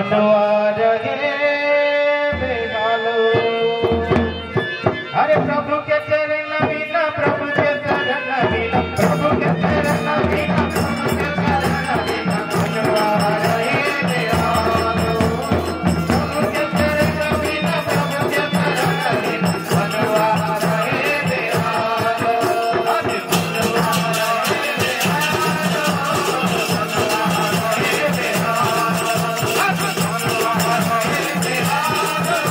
मनवा रहे बेहालो। अरे प्रभु के चरण बिना, प्रभु के चरण बिना, प्रभु के चरण बिना, प्रभु के चरण बिना मनवा रहे बेहालो। प्रभु के चरण बिना, प्रभु के चरण बिना मनवा रहे बेहालो। अरे मनवा रहे बेहालो, मनवा रहे बेहालो, मनवा रहे बेहालो,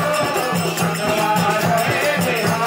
मनवा रहे बेहालो।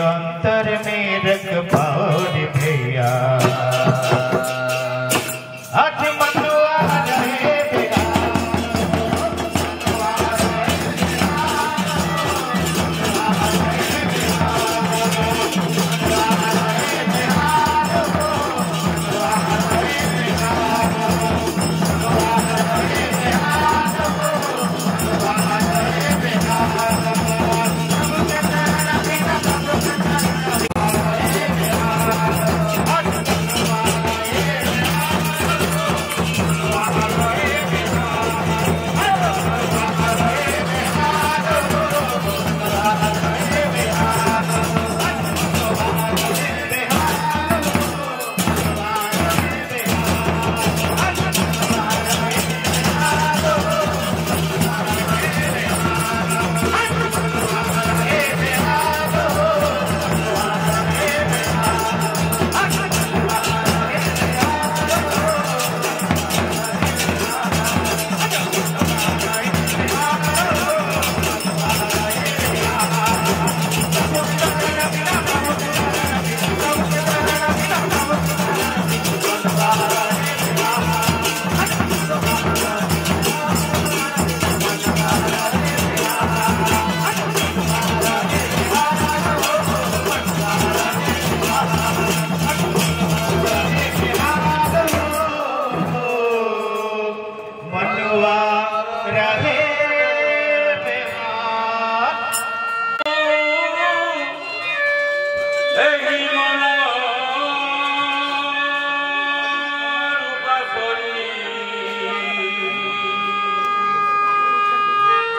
अंतर में रख पाओ रे भैया आज मनवा रहे बेहाल।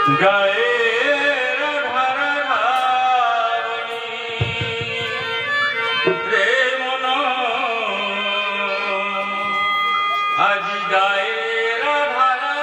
গায়ের ধারা ধারণী রে মন আজি গায়ের ধারা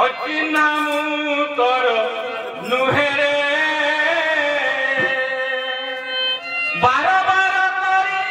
ধারণী নামু তর নুহেরে বার বার করি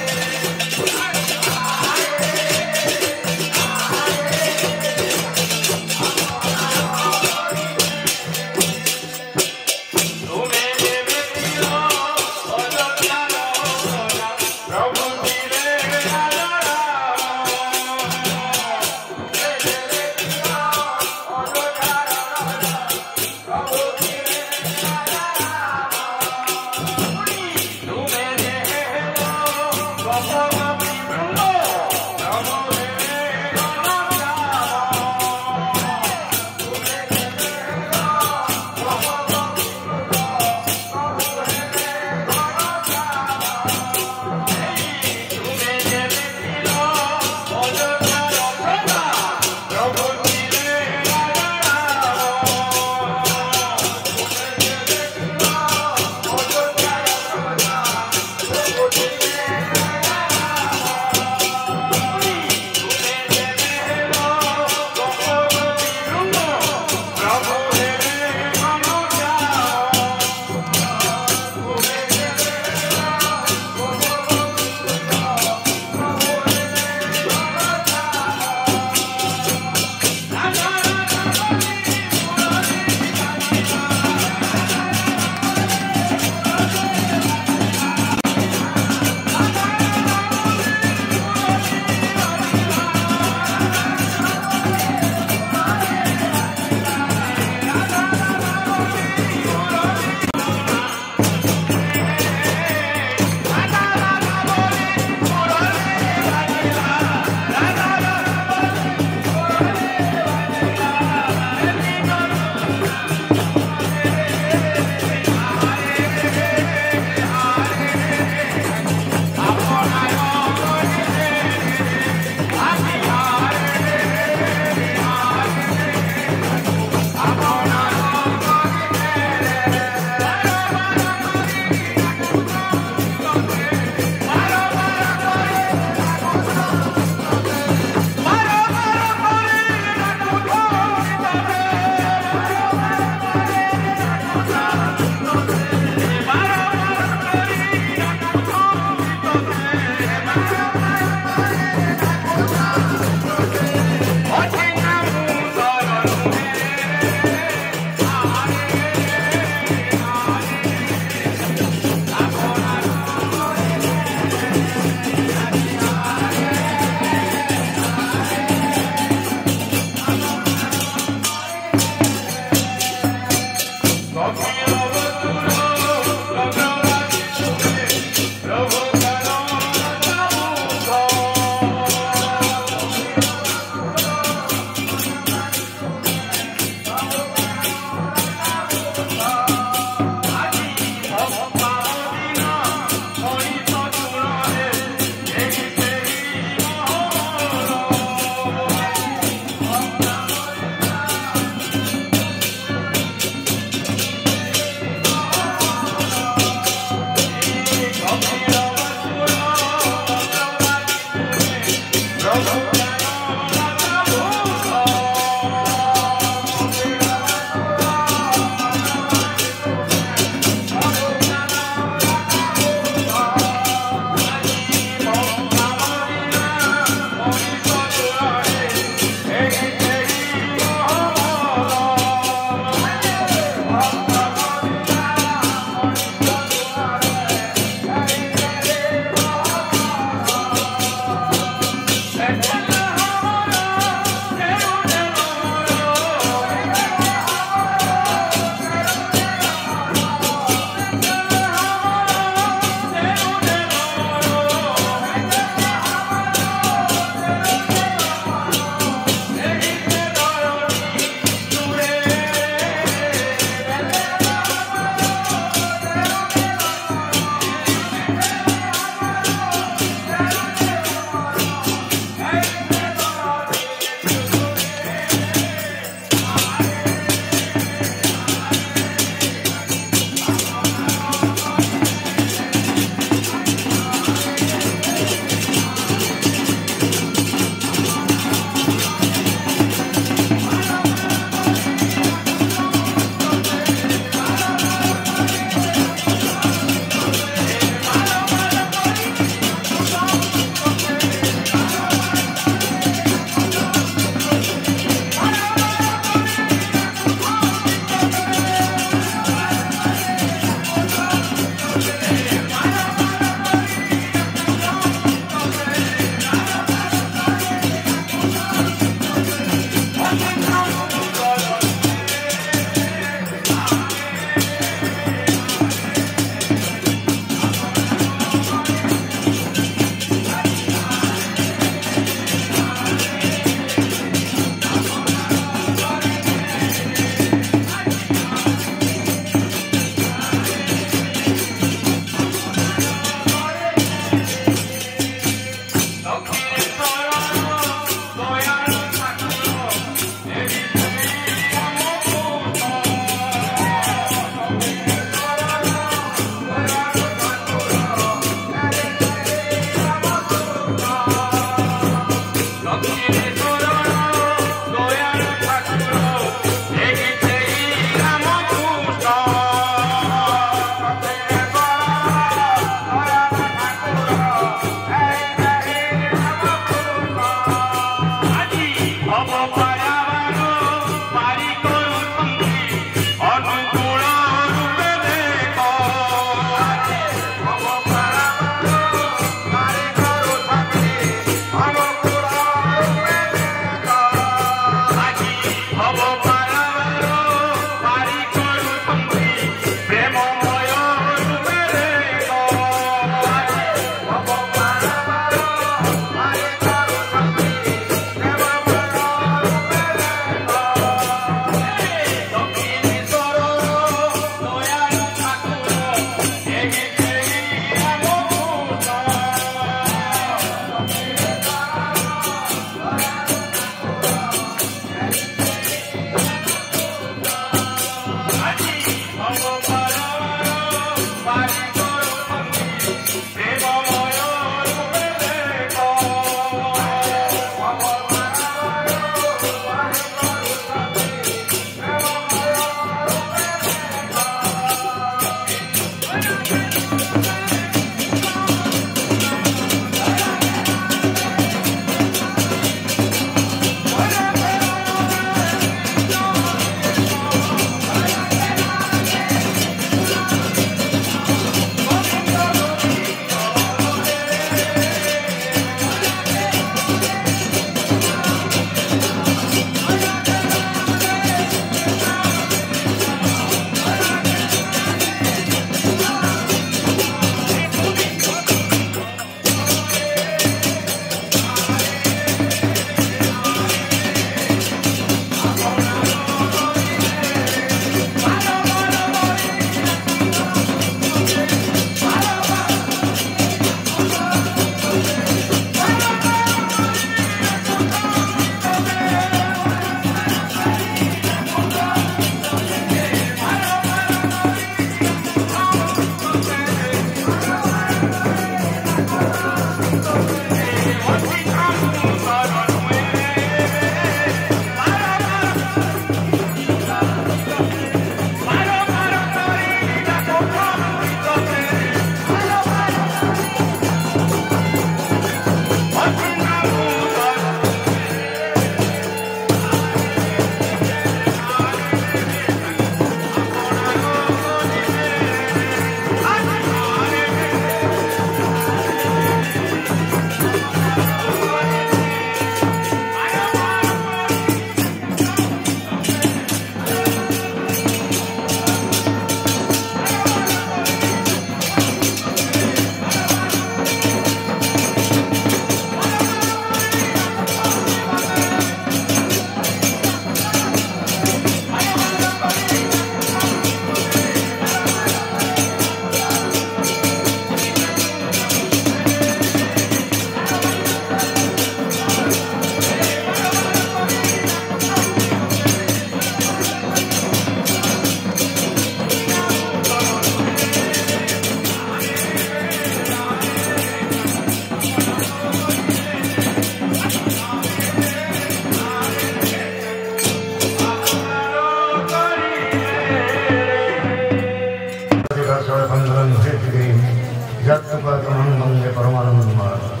श्रीपादमहं वन्दे परमानन्दमाधवं।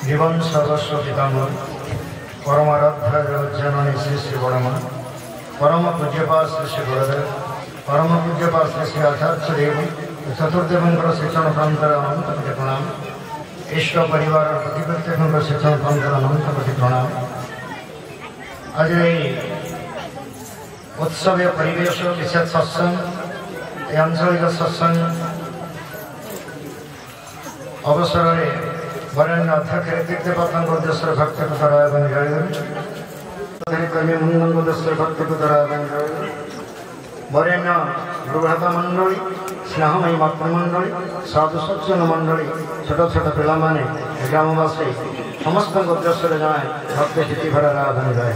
जीवन सर्वस्व पितामह परमाराध्य जननी श्री श्री बड़मा परम पूज्यपाद श्री श्री गुरुदेव परम पूज्यपाद श्री श्री आचार्य देव चतुर्देवंकर शिक्षण प्रांतर अनंत कोटि प्रणाम। इष्ट परिवार प्रति प्रत्येक शिक्षण प्रांतर अनंत कोटि प्रणाम। आज उत्सव परिवेश विशेष सत्संग आंचलिक सत्संग अवसर में वरेण्य अध्यक्ष ऋतिकदेवता उद्देश्य भक्ति को तरह कर्मी मुंडन उद्देश्य भक्ति को तरह वरेण्य गृहता मंडली स्नेहमयी मातृमंडली साधु सज्जन मंडली छोट छोट पिला माने ग्रामवासी समस्त उद्देश्य जाए भक्ति हिति भर आराधना जाए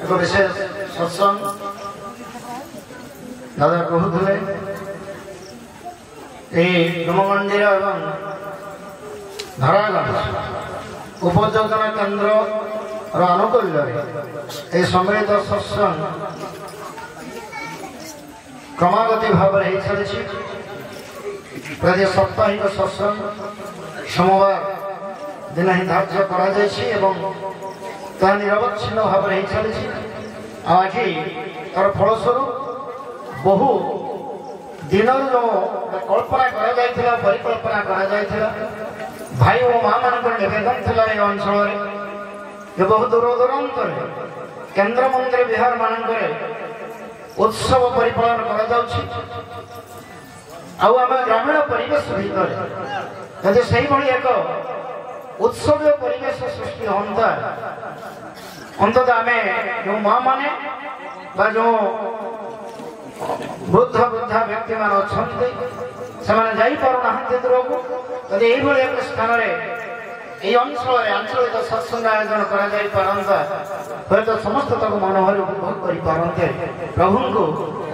एक विशेष सत्संग दादा कहते डुममंदिर एवं धरागाँ उपयोजना केन्द्र आनुकूल्य सम्मिलित सत्संग क्रमागति भाव में चली प्रति साप्ताहिक सत्संग सोमवार दिन ही धार्य कर निरवच्छिन्न भाव में चली आज तार फलस्वरूप बहु दिन जो कल्पना परिकल्पना भाई और माँ मान नवेदन थी अंचल बहु दूर दूरांत केन्द्र मंदिर विहार मानक उत्सव परिपालन आम ग्रामीण परिवेश भितर यदि से एक उत्सव परिवेश सृष्टि होता अंततः आम जो माँ माने जो वृद्ध वृद्धा व्यक्ति मान अच्छा दूर को यदि एक स्थान अंचल आंचलिक सत्संग आयोजन कर समस्त मनोहर उपभोग करते प्रभु को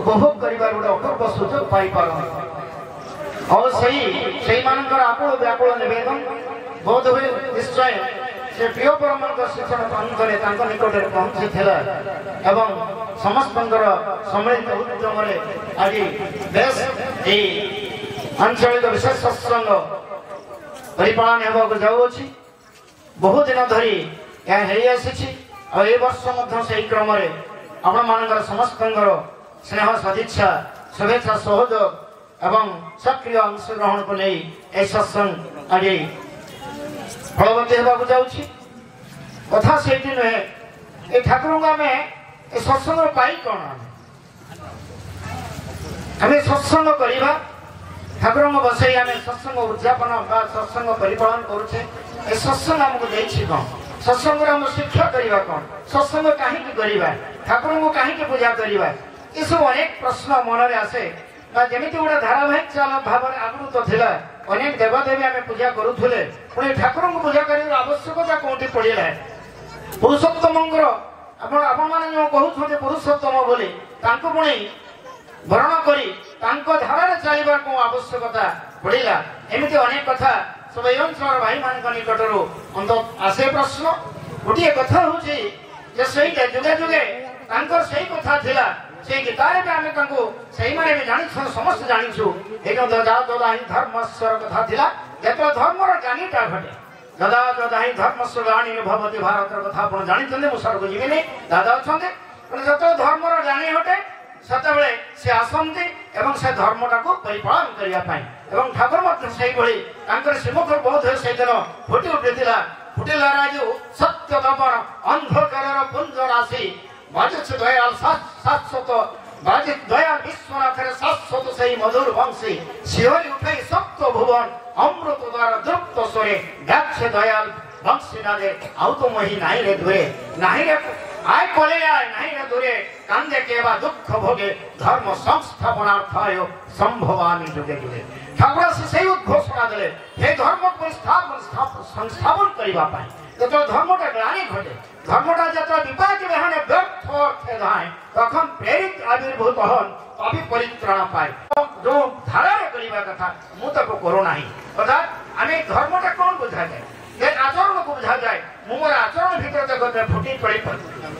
उपभोग कर गोटे अपूर्व सुजोग पाई और से आकुल व्याकुल नवेदन बोध हुए निश्चय से प्रिय परम शिक्षण प्रांतरे निकट में पहुंची एवं समस्त सम्मिलित उद्यम आज बेस आंचलिक विशेष सत्संग परिपालन होगा जाऊँगी बहु दिन धरी वर्ष से क्रम आपण समस्त स्नेह सदिच्छा शुभेच्छा सहयोग एवं सक्रिय अंशग्रहण को नहीं यह सत्संग आज फलवती होगा जाऊँगी कथा से नुहे ये ठाकुर को आम सत्संग पाई कौन आम सत्संग करवा ठाकुर बसई आम सत्संग उद्यापन सत्संग परिपालन करुचे सत्संग आमको देखी कौन सत्संग आम शिक्षा करवा कौन सत्संग कहीं ठाकुर को कहीं पूजा करवा ये सब अनेक प्रश्न मन में आसे जमी गोटे धारावाहिक चाल भाव आगुत था अनेक देवदेवी आम पूजा करुले पुणी ठाकुर को पूजा कर आवश्यकता कौटी पड़ा पुरुषोत्तम आपण मैंने जो कहते पुरुषोत्तम बोली पुणी वर्ण करी धारा चलवा को आवश्यकता पड़ा एमती अनेक कथा सब अंचल भाई मान निकटर अंत आसे प्रश्न गोटे कथा हूँ जुगे जुगे से कथा थिला से गीतार भी आम भी जानी समस्त जानीचु एक ददा ददा ही धर्मस्वर कथा थिला जो धर्मर ज्ञानीटा घटे ददा ददा ही धर्मस्व ज्ञानी भवती भारत कथा आप जानते मुझे को जीविनी दादा अच्छा जो धर्मर ज्ञानी हटे सेतबे से आसती एवं से धर्मटा को परिपालन करने ठाकुर से श्रीमुख बोध से दिन फुटी उठा फुटिला राजू सत्य दमन अंधकार पुंज राशि बाजित दयाल शाश्वत बाजित दयाल विश्वनाथ शाश्वत से मधुर वंशी शिहरी उठे सप्त भुवन अमृत द्वारा दृप्त स्वरे व्याक्ष दयाल वंशी नादे आउ तो मही नहीं रे दूरे नहीं रे आय कले आय नहीं रे दूरे कांदे केवा दुख भोगे धर्म संस्थापनार्थाय संभवामी जुगे जुगे ठाकुर से उद्घोषणा देले हे धर्म को संस्थापन करबा पाई जो धर्मटा ग्लानि घटे धर्मटा जो विपाक बेहाने व्यर्थ अर्थे धाए तखन प्रेरित आविर्भूत हन अभी परित्राण पाए जो धारा करबा कथा मु तक करो नाही अर्थात आमे धर्मटा कौन बुझा जाए आचरण को बुझा जाए ମୁଁ ମୋର ଆଚରଣ ଭିତରେ ଜଗତରେ ଫୁଟି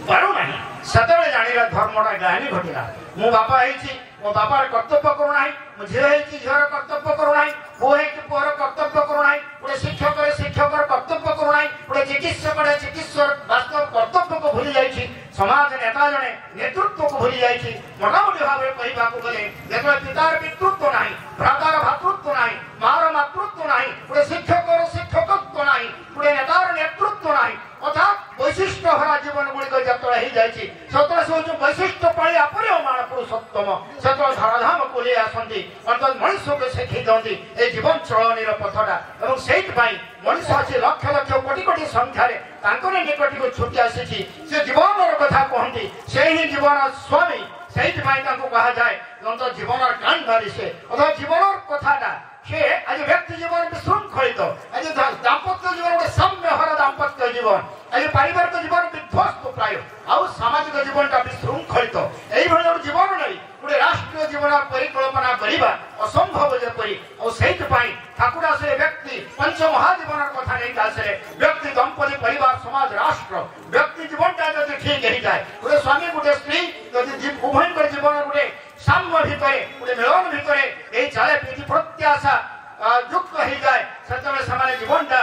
ପାରୁନାହିଁ ସେତେବେଳେ ଜାଣିଲା ଧର୍ମଟା ଗ୍ଲାନି ଘଟିଲା। ମୁଁ ବାପା ହେଇଛି ମୋ ବାପାର କର୍ତ୍ତବ୍ୟ କରୁନାହିଁ, ମୁଁ ଝିଅ ହେଇଛି ଝିଅର କର୍ତ୍ତବ୍ୟ କରୁନାହିଁ, ପୁଅ ହେଇଛି ପୁଅର କର୍ତ୍ତବ୍ୟ କରୁନାହିଁ, ଗୋଟେ ଶିକ୍ଷକରେ ଶିକ୍ଷକର କର୍ତ୍ତବ୍ୟ କରୁନାହିଁ, ଗୋଟେ ଚିକିତ୍ସକରେ ଚିକିତ୍ସର ବାସ୍ତବ କର୍ତ୍ତବ୍ୟକୁ ଭୁଲି ଯାଇଛି, ସମାଜ ନେତା ଜଣେ ନେତୃତ୍ୱକୁ ଭୁଲି ଯାଇଛି। ମୋଟାମୋଟି ଭାବରେ କହିବାକୁ ଗଲେ ଯେତେବେଳେ ପିତାର ପିତୃତ୍ୱ ନାହିଁ, ଭ୍ରାତାର ଭାତୃତ୍ୱ ନାହିଁ, ମାର ମାତୃତ୍ୱ ନାହିଁ, ଗୋଟେ ଶିକ୍ଷକର ଶିକ୍ଷକତ୍ୱ ନାହିଁ, ଗୋଟେ ନେତାର ନେତୃତ୍ୱ ନାହିଁ, ଅର୍ଥାତ୍ ବୈଶିଷ୍ଟ୍ୟ ଭରା ଜୀବନ ଗୁଡ଼ିକ ଯେତେବେଳେ ହେଇଯାଇଛି ସେତେବେଳେ ସେ ହେଉଛି ବୈଶିଷ୍ଟ୍ୟ ପାଳି ଆପରିମାଣ ପୁରୁଷୋତ୍ତମ। ସେତେବେଳେ ଧରାଧାମ କୁଲେଇ ଆସନ୍ତି, ଅର୍ଥାତ୍ ମଣିଷକୁ ଶିଖେଇ ଦିଅନ୍ତି ଏ ଜୀବନ ଚଳନୀର ପଥଟା। ଏବଂ ସେଇଥିପାଇଁ ମଣିଷ ଅଛି ଲକ୍ଷ ଲକ୍ଷ କୋଟି କୋଟି ସଂଖ୍ୟାରେ ତାଙ୍କର ନିକଟକୁ ଛୁଟି ଆସିଛି। ସେ ଜୀବନର କଥା କୁହନ୍ତି, ସେ ହିଁ ଜୀବନ ସ୍ୱାମୀ। ସେଇଥିପାଇଁ ତାଙ୍କୁ କୁହାଯାଏ ଜୀବନର କାଣ୍ଡାରୀ ସେ, ଅର୍ଥାତ୍ ଜୀବନର କଥାଟା সে আজ ব্যক্তি জীবন বিশৃঙ্খলিত, আজ দাম্পত্য জীবন গোটে সাম্যহর দাম্পত্য জীবন, আজ পারিবারিক জীবন বিধ্বস্ত প্রায়, আউ সামাজিক জীবনটা বিশৃঙ্খলিত। এইভাবে গোটে জীবন নেই গোটে রাষ্ট্রীয় জীবনের পরিকল্পনা করা অসম্ভব যেপরি। সেইপাই ঠাকুর আসলে ব্যক্তি পঞ্চমহাজীবনের কথা নেই আসলে ব্যক্তি দম্পতি পরিবার সমাজ রাষ্ট্র ব্যক্তি জীবনটা যদি ঠিক হয়ে যায়, গোটে স্বামী গোটে স্ত্রী যদি উভয়ঙ্কর জীবন গোটে সাম্য ভিতরে গোটে মিলন ভিতরে এই চালে প্রীতি প্রত্যাশা যুক্ত হয়ে যায়, সেতবে সে জীবনটা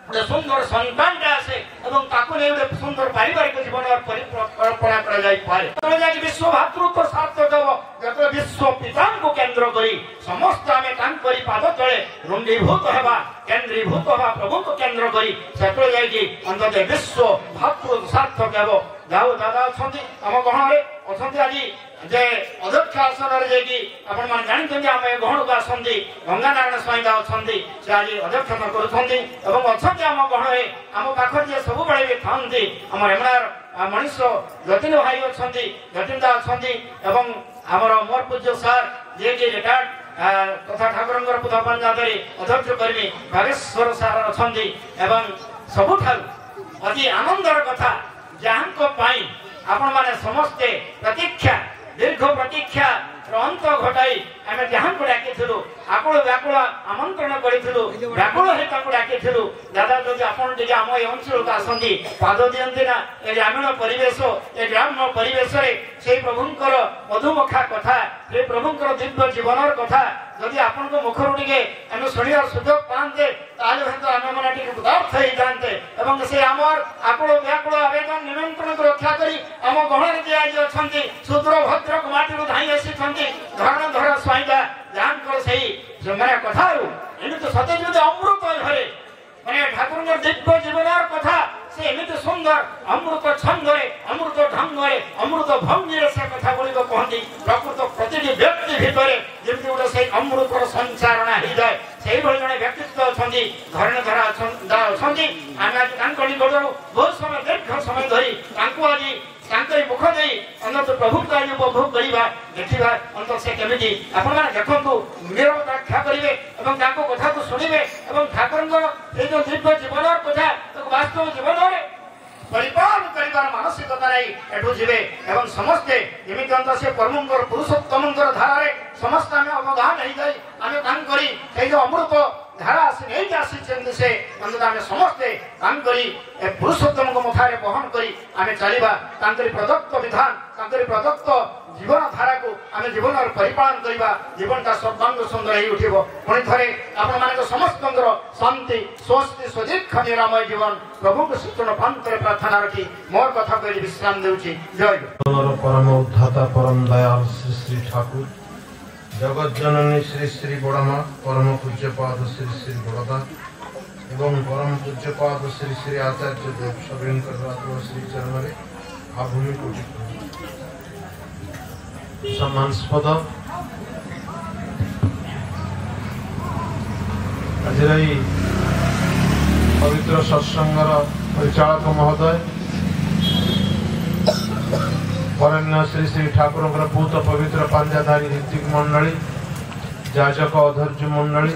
গোটে সুন্দর সন্তানটা আসে এবং তাকে নিয়ে গোটে সুন্দর পারিবারিক জীবনের পরিকল্পনা করা যাই পারে। যাই বিশ্ব ভাতৃত্ব সার্থক হব যেত বিশ্ব পিতাঙ্কু কেন্দ্র করি সমস্ত আমি তাঙ্করি পাদ তলে রুণ্ডীভূত হওয়া কেন্দ্রীভূত হওয়া প্রভুকে কেন্দ্র করি সেতবে যাই অন্তত বিশ্ব ভাতৃত্ব সার্থক হব। যাও দাদা অଛନ୍ତି ଆମ ଗହଣରେ ଅଛନ୍ତି ଆଜି ଯେ ଅଧ୍ୟକ୍ଷ ଆସନରେ ଯାଇକି ଆପଣମାନେ ଜାଣିଛନ୍ତି ଆମେ ଗହଣକୁ ଆସନ୍ତି ଗଙ୍ଗାନାରାୟଣ ସ୍ୱାଇଁ ଅଛନ୍ତି, ସେ ଆଜି ଅଧ୍ୟକ୍ଷତା କରୁଛନ୍ତି ଏବଂ ଅଛନ୍ତି ଆମ ଗହଣରେ। ଆମ ପାଖରେ ଯିଏ ସବୁବେଳେ ବି ଥାନ୍ତି ଆମ ରେମଣାର ମଣିଷ ଯତୀନ ଭାଇ ଅଛନ୍ତି, ଯତୀନ ଦା ଅଛନ୍ତି ଏବଂ ଆମର ମୋର ପୂଜ୍ୟ ସାର୍ ଯିଏକି ରିଟାୟାର୍ଡ ତଥା ଠାକୁରଙ୍କର ବୁଧ ପଞ୍ଚାୟତରେ ଅଧ୍ୟକ୍ଷ କର୍ମୀ ଭାଗେଶ୍ୱର ସାର୍ ଅଛନ୍ତି। ଏବଂ ସବୁଠାରୁ ଅତି ଆନନ୍ଦର କଥା ଯାହାଙ୍କ ପାଇଁ ଆପଣମାନେ ସମସ୍ତେ ପ୍ରତୀକ୍ଷା ଦୀର୍ଘ ପ୍ରତୀକ୍ଷା ଅନ୍ତ ଘଟାଇ ଆମେ ଯାହାଙ୍କୁ ଡାକିଥିଲୁ ଆକୁଳ ବ୍ୟାକୁଳ ଆମନ୍ତ୍ରଣ କରିଥିଲୁ, ବ୍ୟାକୁଳ ହେଇ ତାଙ୍କୁ ଡାକିଥିଲୁ ଦାଦା ଯଦି ଆପଣ ଟିକେ ଆମ ଏ ଅଞ୍ଚଳକୁ ଆସନ୍ତି ପାଦ ଦିଅନ୍ତି ନା ଏ ଗ୍ରାମୀଣ ପରିବେଶ ଏ ଗ୍ରାମ୍ୟ ପରିବେଶରେ ସେଇ ପ୍ରଭୁଙ୍କର ମଧୁମଖା କଥା ସେଇ ପ୍ରଭୁଙ୍କର ଦିବ୍ୟ ଜୀବନର କଥା ଯଦି ଆପଣଙ୍କ ମୁଖରୁ ଟିକେ ଆମେ ଶୁଣିବାର ସୁଯୋଗ ପାଆନ୍ତେ ତାହେଲେ ହୁଏତ ଆମେମାନେ ଟିକେ ଉଦାର୍ଥ ହେଇଥାନ୍ତେ ଏବଂ ସେ ଆମର ଆକୁଳ ବ୍ୟାକୁଳ ଆବେଦନ ନିମନ୍ତ୍ରଣକୁ ରକ୍ଷା କରି ଆମ ଗହଣରେ ଯିଏ ଆଜି ଅଛନ୍ତି ଶୂଦ୍ର ଭଦ୍ରକ ମାଟିରୁ ଧାଇଁ ଆସିଛନ୍ତି ଧରଣଧର ସ୍ୱାଇଁଟା ଯାହାଙ୍କର ସେଇ ମାନେ କଥାରୁ ଏମିତି ସତେ ଯେମିତି ଅମୃତ ଘରେ ମାନେ ଠାକୁରଙ୍କର ଦିବ୍ୟ ଜୀବନର କଥା ସେ ଏମିତି ସୁନ୍ଦର ଅମୃତ ଛନ୍ଦରେ ଅମୃତ ଢଙ୍ଗରେ ଅମୃତ ଭଙ୍ଗୀରେ ସେ କଥା ଗୁଡ଼ିକ କହନ୍ତି। ପ୍ରକୃତ ପ୍ରତିଟି ବ୍ୟକ୍ତି ଭିତରେ ଯେମିତି ଗୋଟେ ସେଇ ଅମୃତର ସଞ୍ଚାରଣା ହେଇଯାଏ ସେଇଭଳି ଜଣେ ବ୍ୟକ୍ତିତ୍ୱ ଅଛନ୍ତି ଧରଣୀଧର ଅଛନ୍ତି। ଆମେ ଆଜି ତାଙ୍କ ନିକଟରୁ ବହୁତ ସମୟ ଦୀର୍ଘ ସମୟ ଧରି ତାଙ୍କୁ ଆଜି ତାଙ୍କରି ମୁଖ ଦେଇ ଅନ୍ତତ ପ୍ରଭୁଙ୍କୁ ଆଜି ଉପଭୋଗ କରିବା ଦେଖିବା ଅନ୍ତତ ସେ କେମିତି ଆପଣମାନେ ଦେଖନ୍ତୁ ନିରବତା ରକ୍ଷା କରିବେ ଏବଂ ତାଙ୍କ କଥାକୁ ଶୁଣିବେ ଏବଂ ଠାକୁରଙ୍କର ଏଇ ଯେଉଁ ଦିବ୍ୟ ଜୀବନର କଥା ତାକୁ ବାସ୍ତବ ଜୀବନରେ ପରିପାଳନ କରିବାର ମାନସିକତା ନେଇ ଏଠୁ ଯିବେ ଏବଂ ସମସ୍ତେ ଯେମିତି ଅନ୍ତ ସେ ପ୍ରଭୁଙ୍କର ପୁରୁଷୋତ୍ତମଙ୍କର ଧାରାରେ ସମସ୍ତେ ଆମେ ଅବଗାହନ ହେଇଯାଇ ଆମେ ତାଙ୍କରି ସେଇ ଯେଉଁ ଅମୃତ ଧାରା ଆସି ନେଇକି ଆସିଛନ୍ତି ସେ ଅନ୍ତତଃ ଆମେ ସମସ୍ତେ କାମ କରି ଏ ପୁରୁଷୋତ୍ତମଙ୍କ ମୁଖାରେ ବହନ କରି ଆମେ ଚାଲିବା ତାଙ୍କରି ପ୍ରଦତ୍ତ ବିଧାନ ତାଙ୍କରି ପ୍ରଦତ୍ତ ଜୀବନ ଧାରାକୁ ଆମେ ଜୀବନର ପରିପାଳନ କରିବା ଜୀବନଟା ସର୍ବାଙ୍ଗ ସୁନ୍ଦର ହେଇ ଉଠିବ। ପୁଣି ଥରେ ଆପଣମାନଙ୍କ ସମସ୍ତଙ୍କର ଶାନ୍ତି ସ୍ୱସ୍ତି ସୁଦୀର୍ଘ ନିରାମୟ ଜୀବନ ପ୍ରଭୁଙ୍କ ସୂଚନ ପାନ୍ତରେ ପ୍ରାର୍ଥନା ରଖି ମୋର କଥା କହିଲି ବିଶ୍ରାମ ଦେଉଛି। ଜୟ ପରମ ଉଦ୍ଧାତା ପରମ ଦୟାଳ ଶ୍ରୀ ଶ୍ରୀ ଠାକୁର जगत जननी श्री श्री बड़मा परम पूज्यपाद श्री श्री बड़दा एवं परम पूज्यपाद श्री श्री आचार्य देव सभींकर श्री चरण में आभूमि कोटि सम्मानस्पद आज पवित्र सत्संगर परिचालक महोदय वरण्य श्री श्री ठाकुर पूत पवित्र पांजाधारी ऋतिक मंडली जाजक अधर्य मंडली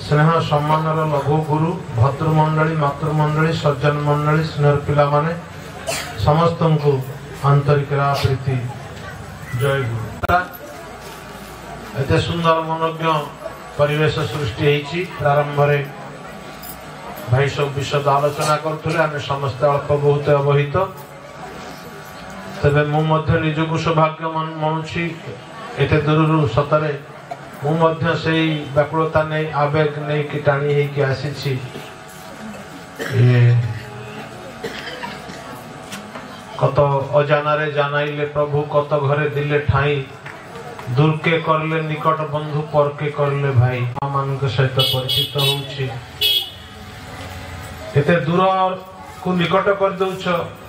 स्नेह सम्मान लघु गुरु भद्रमंडली मातृमंडली सज्जन मंडली स्नेह पिला माने समस्त को आंतरिक प्रीति जय गुरु। एते सुंदर मनोज्ञ परिवेश सृष्टि प्रारंभ भाई सब विशद आलोचना करथुले आमे समस्त अल्प बहुत अवहित तबे मु मध्य निजको सौभाग्य मनुछि एते दूररु सतरे मु मध्य सेई व्याकुलता नै आवेग नै कि टाणी हे कि आसीछि ये कत अजानारे जानाइले प्रभु कत घरे दिले ठाई दूर के करले निकट बंधु पर के करले भाई मान के सहित परिचित होउछि एते दूर को निकट कर दउछ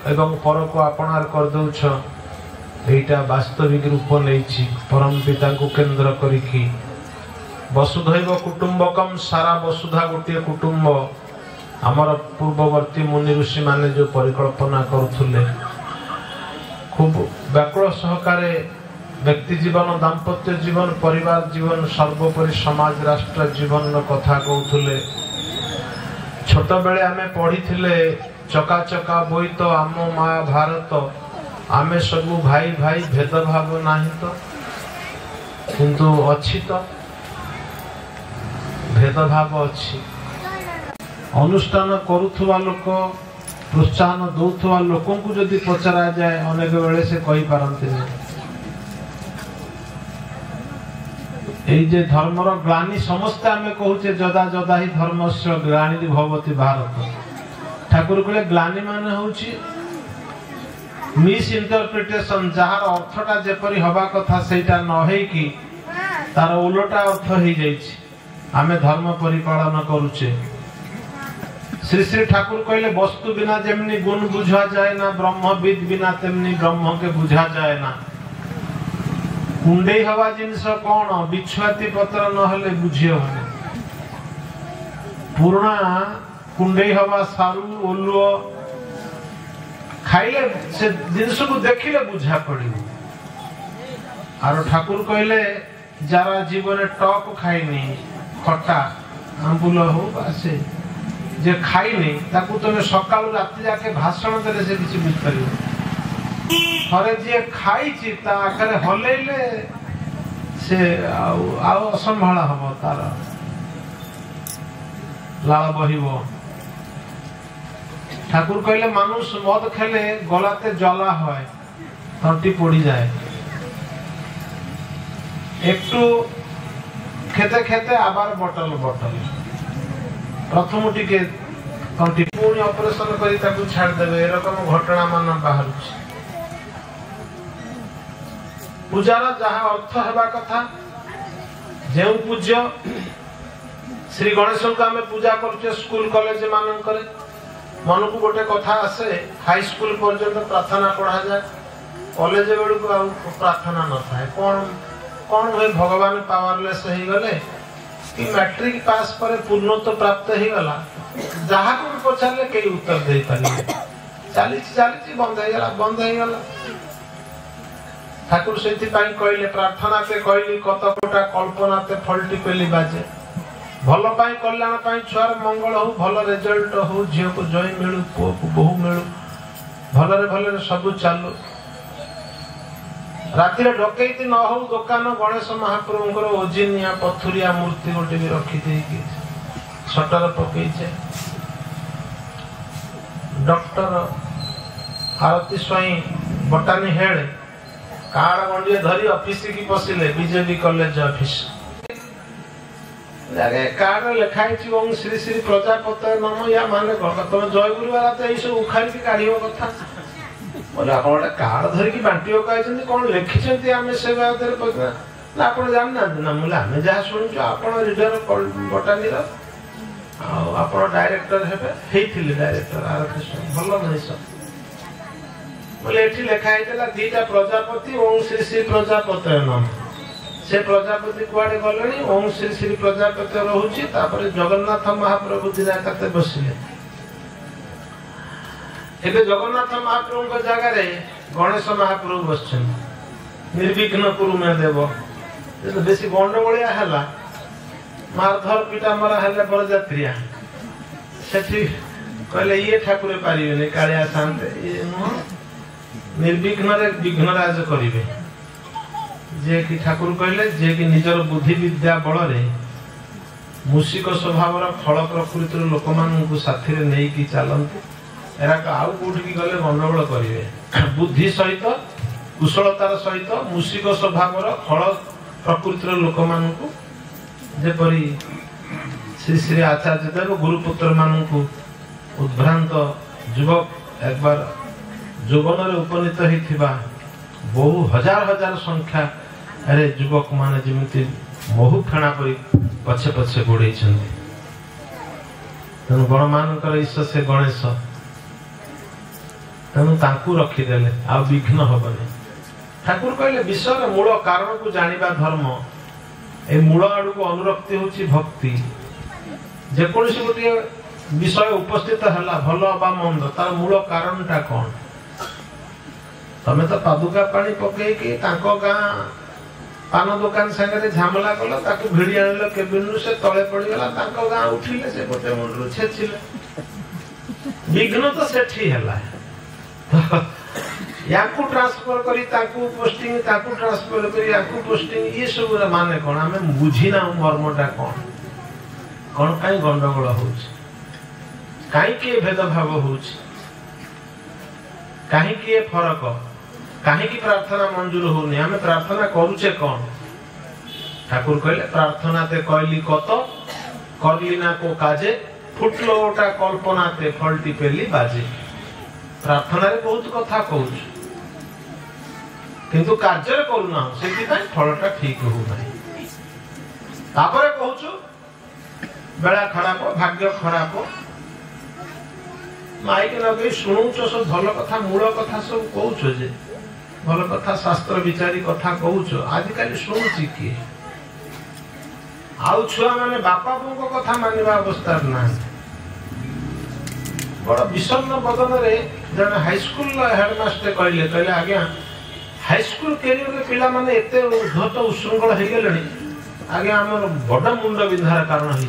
एवं पर को अपनार कर दउछ एटा वास्तविक रूप नैछि परम पिता को केंद्र करिकि वसुधैव कुटुंबकम सारा वसुधा गोटे कुटुंब आमर पूर्ववर्ती मुनि ऋषि माने जो परिकल्पना करुथुले खूब व्याकुल सहकारे व्यक्ति जीवन दाम्पत्य जीवन परिवार जीवन सर्वोपरि समाज राष्ट्र जीवन कथा कहूले छोट बेले आमे पढ़ी चका चका बोई तो आम माँ भारत आमे सबू भाई भाई भेदभाव नहीं तो किंतु अच्छी तो भेदभाव अच्छी अनुष्ठान करुवा लोक प्रोत्साहन दौथुवा लोक को जदि पचरा जाए अनेक बेले से कही पारती जे धर्मर ग्लानि समस्ते आमे कहूचे जदा जदा ही धर्मस्य ग्लानि भवति भारत ठाकुर कहले ग्लानि माने होची मिस इंटरप्रिटेशन जहार अर्थटा जेपरि हवा कथा सेटा न हे कि तार उलटा अर्थ हे जाइछि आमे धर्म परिपालन करूचे श्री श्री ठाकुर कहले वस्तु बिना जेमनी गुण बुझा जाए ना ब्रह्मविद बिना तेमनी ब्रह्म के बुझा जाए ना कुंडे हवा जिनस कौन बिछुआती पत्र नहले बुझी हबनी पुराना कुंडे हवा सारू ओलुओ खाइले से जिनस को देखिले बुझा पड़ी आरो ठाकुर कहले जरा जीवन टॉप खाइनी खट्टा आंबुल हो बासे जे खाइनी ताकू तमे सकाळु राति जाके भाषण देले से किछि बुझ परियो थरे जे खाइछि ता आखरे हलेले से आउ असंभाळा हबो तार लाळ बहिबो ठाकुर कहले मानुष मद खेले गलाते जला হয় तंटी पड़ी जाए एकटू खेते खेते आबार बटल बटल प्रथम टिके तंटी पुणी ऑपरेशन करी ताकू छाड़ देबे एरकम घटना मान बाहर पूजार जहाँ अर्थ हेबा कथा जे पूज्य श्री गणेश को आम पूजा कर स्कूल कॉलेज मानक मन को गोटे कथा आसे हाई स्कूल पर्यंत प्रार्थना पढ़ा जाए कॉलेज बेलू प्रार्थना न था कौन कौन हुए भगवान पावरलेस हो गले कि मैट्रिक पास पर पूर्णत्व प्राप्त हो गला जहाँ को पचारे कई उत्तर दे पारे चली चली बंद हो गला ठाकुर से कहले प्रार्थना ते कहली कतकोटा कल्पना ते फलटी पेली बाजे भल पाई कल्याण पाई छुआर मंगल हो भल रिजल्ट हो झील को जय मिलू पुओ को बहु मिलू भलरे सब चालू राति डकैती न हो दुकान गणेश महाप्रभुंकर ओजिनिया पथुरिया मूर्ति गोटे भी रखी देकी सटर पकईचे डॉक्टर आरती स्वाई बटानी हेड कार्ड गंडिए धरी ऑफिस की पसिले बीजेपी कॉलेज ऑफिस जागे कार्ड लिखाई छी ओम श्री श्री प्रजापति नाम या माने तुम जय गुरु वाला तो ये सब उखाड़ी की काढ़ियो कथा बोले आपण कार्ड धरी की बांटियो कहछन कोन लिखिछन आमे से बादर पकना ना आपण जान ना ना मुले आमे जा सुनछु आपण रीडर बटानी रो आपण डायरेक्टर हेबे हेथिले डायरेक्टर आरती भलो मनीष बोले एठी लिखा हैतला दीटा प्रजापति ओम श्री श्री प्रजापति नाम से प्रजापति कुआडे गलनी ओम श्री श्री प्रजापति रहउची तापर जगन्नाथ महाप्रभु दिना कते बसिले एबे जगन्नाथ महाप्रभु को जगह रे गणेश महाप्रभु बसछन निर्विघ्न कुरु में देव तो बेसी गंडगोलिया हला मारधर पिटा मरा हले बरजात्रिया सेठी कहले ये ठाकुर पारिबे कालिया शांत ये न निर्विघ्न रे विघ्न राज करिवे जे कि ठाकुर कहले जे कि निजर बुद्धि विद्या बल रे मूषिक स्वभाव फल प्रकृति लोक मानू साथी नहीं कि चलती एरा आउ कौटी गले गंडगोल करेंगे बुद्धि सहित कुशलतार सहित मूषिक स्वभाव फल प्रकृतिर लोक मानू जेपरी श्री श्री आचार्य देव गुरुपुत्र मानू उद्भ्रांत युवक एक बार यौवन में उपनीत होता बहु हजार हजार संख्या अरे युवक माने जमी महु फेणा परी पछे पछे गोड़े तेणु गण मान ईश से गणेश तेणु रखीदे आ विघ्न हबनी ठाकुर कहले विषय मूल कारण को जानिबा धर्म ए मूल आड़ को अनुरक्ति होची भक्ति जेकोसी गोटे विषय उपस्थित है भल बा मंद तार मूल कारण टा कौन तमें तो पादुका पानी पकईकि गाँ पान दुकान सागर झामला कल भिड़ी आनिल केबिन से तले पड़गला गाँ उठिले से गोटे मुंडू छेचिले विघ्न तो सेठी है या ट्रांसफर करी पोस्टिंग ट्रांसफर करी पोस्टिंग ये सब माने कौन आम बुझीना मर्मटा कौन कौन कहीं गंडगोल हो कहीं भेदभाव हो कहीं फरक कहीं प्रार्थना मंजूर होनी आम प्रार्थना करुचे कौन ठाकुर कहले प्रार्थना ते कहली कत करली ना को काजे फुटलो ओटा कल्पना ते फलटी पेली बाजे प्रार्थना रे बहुत कथा कहूँ किंतु कार्य करूना से फलटा ठीक हो कहूँ बेला खराब भाग्य खराब माइक लगे शुणुच सब भल कथा मूल कथा सब कहूँ जे भल कथा शास्त्र विचारी कथा कहूँ आजिकल शुणुची किए आउ छुआ माने बापा बों कथा मानिबा अवस्था ना बड़ विषन्न बदन में जन हाईस्कूल हेडमास्टर कहले आज्ञा हाईस्कूल कैरियर पिला माने एते उद्धत उशृंखल हो गले आज्ञा आम बड़ मुंड विंधार कारण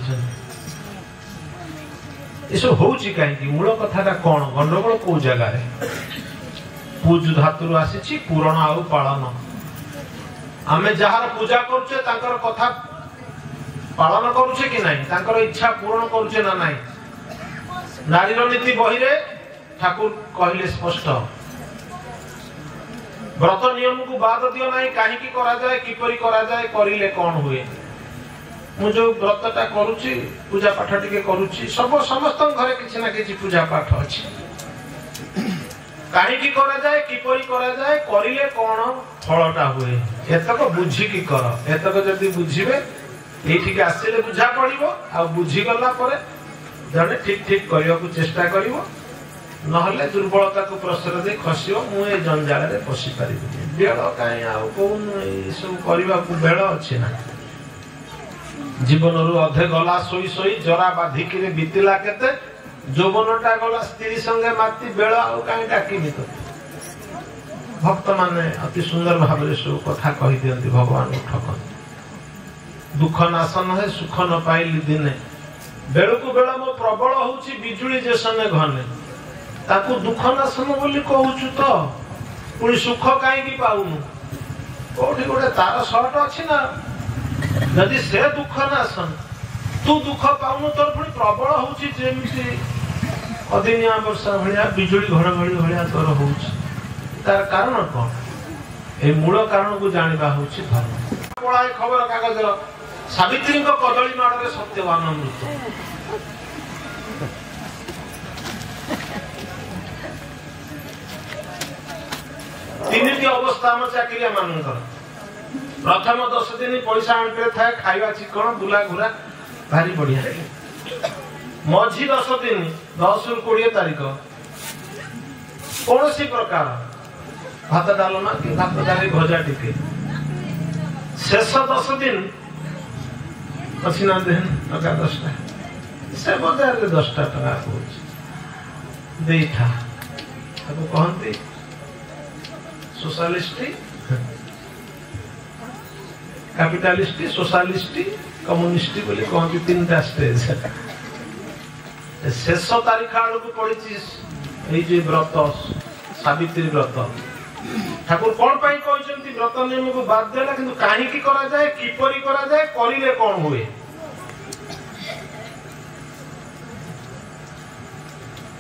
ये होची कहीं मूल कथा कौन गंडगोल कौ जगार पूज धातु आसी पूरण आउ पालन आमे जार पूजा करुचे कथा पालन करुचे कि नहीं तांकर इच्छा पूरण करुचे ना नहीं नारीर नीति बही रे ठाकुर कहले स्पष्ट व्रत नियम को बाद दियो नहीं कहीं करा जाए किपरि करा जाए करिले कौन हुए मु जो व्रतटा करुची पूजा पाठ टिके करुची सब समस्त घरे किछि ना किछि पूजा पाठ अछि कहीं करा जाए किपरि करा जाए करिले कौन फलटा हुए एतक बुझी की कर एतक जदि बुझिबे एठी के आसीले बुझा पड़िबो आ बुझी गला परे जने ठीक ठीक करिया को चेष्टा करिवो नहले दुर्बलता को प्रसर दे खसियो मु ए जंजाल रे पसी परिबे बेळ काई आ कोन ए सब करिवा को बेळ अछि ना जीवन रु अधे गला सोई सोई जरा बाधिकी रे बितिला केते जौवनटा गला स्त्री संगे माती बेळ आ काई डाकिबी तो भक्त माने अति सुंदर भाव रे सब कथा कहि दियंती भगवान ठकन दुख नाशन है सुख न पाइली दिने बेळ को बेळ मो प्रबल होची बिजुली जेसने घने ताकू दुख नाशन बोली कहूचु तो पुणी सुख कहीं पाऊनु कोठी गोटे तार सर्ट अच्छी ना यदि से दुख नाशन तू दुख पाऊनु तोर पुणी प्रबल होची जेमिति अदिनिया वर्षा भलिया बिजुली घड़घड़ी भलिया तोर होची तार कारण कौन ए मूल कारण को जानिबा होची धर्म पढ़ाए खबर कागज सावित्री को कदली माड़े सत्यवान अमृत तीन अवस्था आम चाकरिया मान प्रथम 10 दिन पैसा आंटे थाए खाଇବା चिकन बुला घुरा भारी बढ़िया मझी 10 दिन 10 रु 20 तारीख कौन सी प्रकार भात डालमा कि भात डाली भजा टिके शेष 10 दिन अच्छी ना देन टका 10टा से बाजार रे 10टा टका होछ देठा अब कहंती सोशलिस्ट कैपिटलिस्ट सोशलिस्ट कम्युनिस्ट बोली कहती 3टा स्टेज शेष तारीख आड़ को पड़ी व्रत सावित्री व्रत ठाकुर कौन पाई कहते व्रत नियम को बाद देला किंतु कहीं करा जाए किपरि करा जाए करिले कौन हुए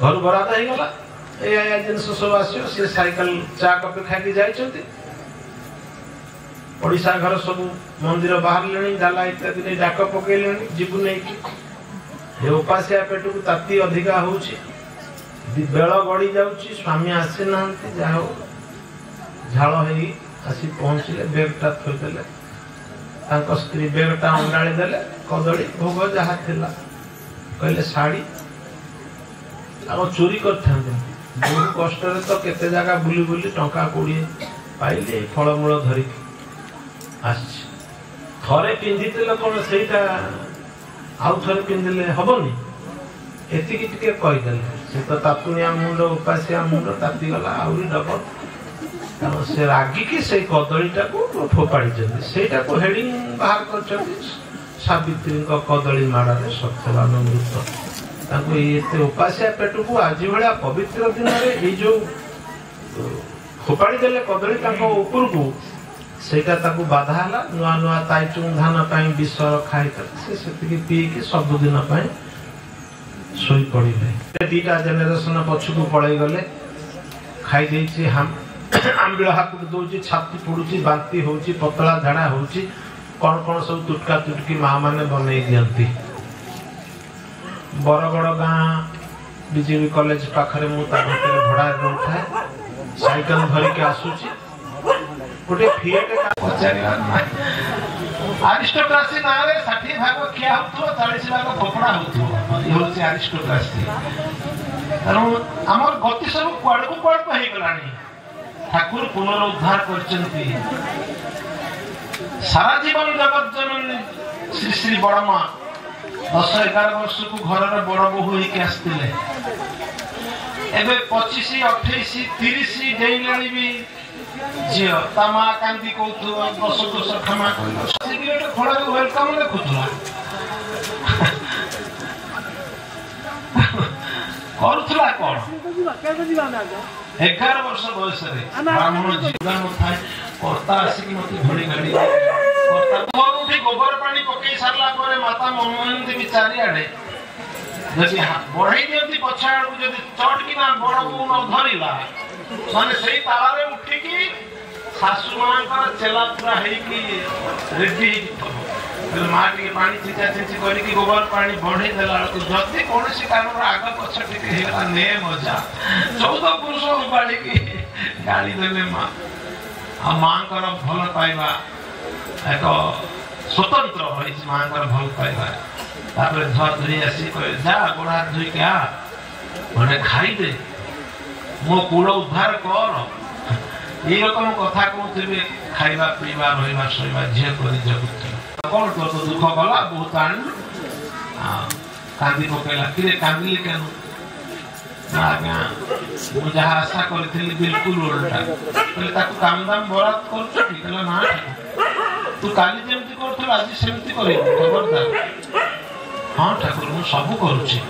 घर बराद होगा ये जिन सब आस साइकेल चा कपे खाई जाइए ओडिशा घर सब मंदिर बाहर डाला इत्यादि नहीं डाक पकड़े जीवु नहीं उपासिया पेट को ताती अधिका हो बेल गड़ी जाऊँगी स्वामी आसी ना जहा झाल हो आसी पहुँचले बेगटा थोदेले स्त्री बेगटा अंगाड़ी देले कदली भोग जहाँ थिला कहले शाढ़ी आग चोरी कर बहुत कष्ट तो केते जगह बुली बुली टंका 20 पाइले फलमूल धरिकी थे पिंधि कौन से आउ थे पिंधिले हेनी एति कहीदे से तो तातुनिया मुंड उपासिया मुंड तातीगला आहरी डबल से रागिकी से कदलीटा को फोपाड़ी से हेडिंग बाहर कर सावित्री कदली माड़े सत्यवान मृत उपासिया पेट को आज भाया पवित्र दिन में जो फोपाड़ी देले कदली ऊपर को सेटा ताकू बाधा है नुआ नुआ ताइचुंग धान विष खाई से पीकी सबुदिन शोई पड़े दीटा जेनेरेशन पछकू पड़े गले खाई आंबिल हाकुट दौर छाती पड़ुची बांती हो पतला झाड़ा हो कौन कौन सब तुटका तुटकी माँ मैंने बनई दिखती बरगड़ गाँ बीजेपी कॉलेज पाखरे भड़ा रोठाए साइकेल धरिकी आसूची गोटे फिएट आरिस्टोक्रासी ना 60 भाग खिया हो 40 भाग फोपड़ा हो आरिस्टोक्रासी आमर गति सब कुआड़ को हो गलानी ठाकुर पुनरुद्धार करचंती सारा जीवन जगत जननी श्री श्री बड़मा 10-11 वर्ष को घर में बड़ बोहू होके आसते एबे 25 28 30 डेइलानी भी झील ता माँ कांदी कौथुआ 10 क्षमा सिगरेट खोला वेलकम देखुला करुला कौन 11 वर्ष बयस ब्राह्मण जीवन थाए कर्ता आसिक मत घड़ी घड़ी कर्ता उठी गोबर पानी पकई सारला परे माता मनमोहन देवी चारिआडे जदि बढ़ाई दियंती पछाड़ को जदि चट कि ना बड़ बो न धरिला माने सेई तालारे उठी की सासु मां चेला पूरा हेकी रेडी माँ टी पानी चिचा चिची करके गोबर पानी बढ़े देला जदि कौन कारण आग पछ टिके ने मजा 14 पुरुष उपाड़ी की गाड़ी देले माँ आ माँ भल पाइबा एक स्वतंत्र हो माँ भल पाइबा तापर धुआ धुई आसी कहे जा गोड़ हाथ धुई के आ मैंने खाई दे मो कूल उद्धार कर ये रकम कथा कहते खाइबा पीवा रहा शोवा झील कर जगुत कौन तो दुख गला बहुत आन कांदी पकेला कि कांदी केन मुझे आशा करी बिल्कुल उल्टा कहले काम दाम बरात कर ना तू काली जमती कर आज सेमती कर खबरदार हाँ ठाकुर मु सब करुची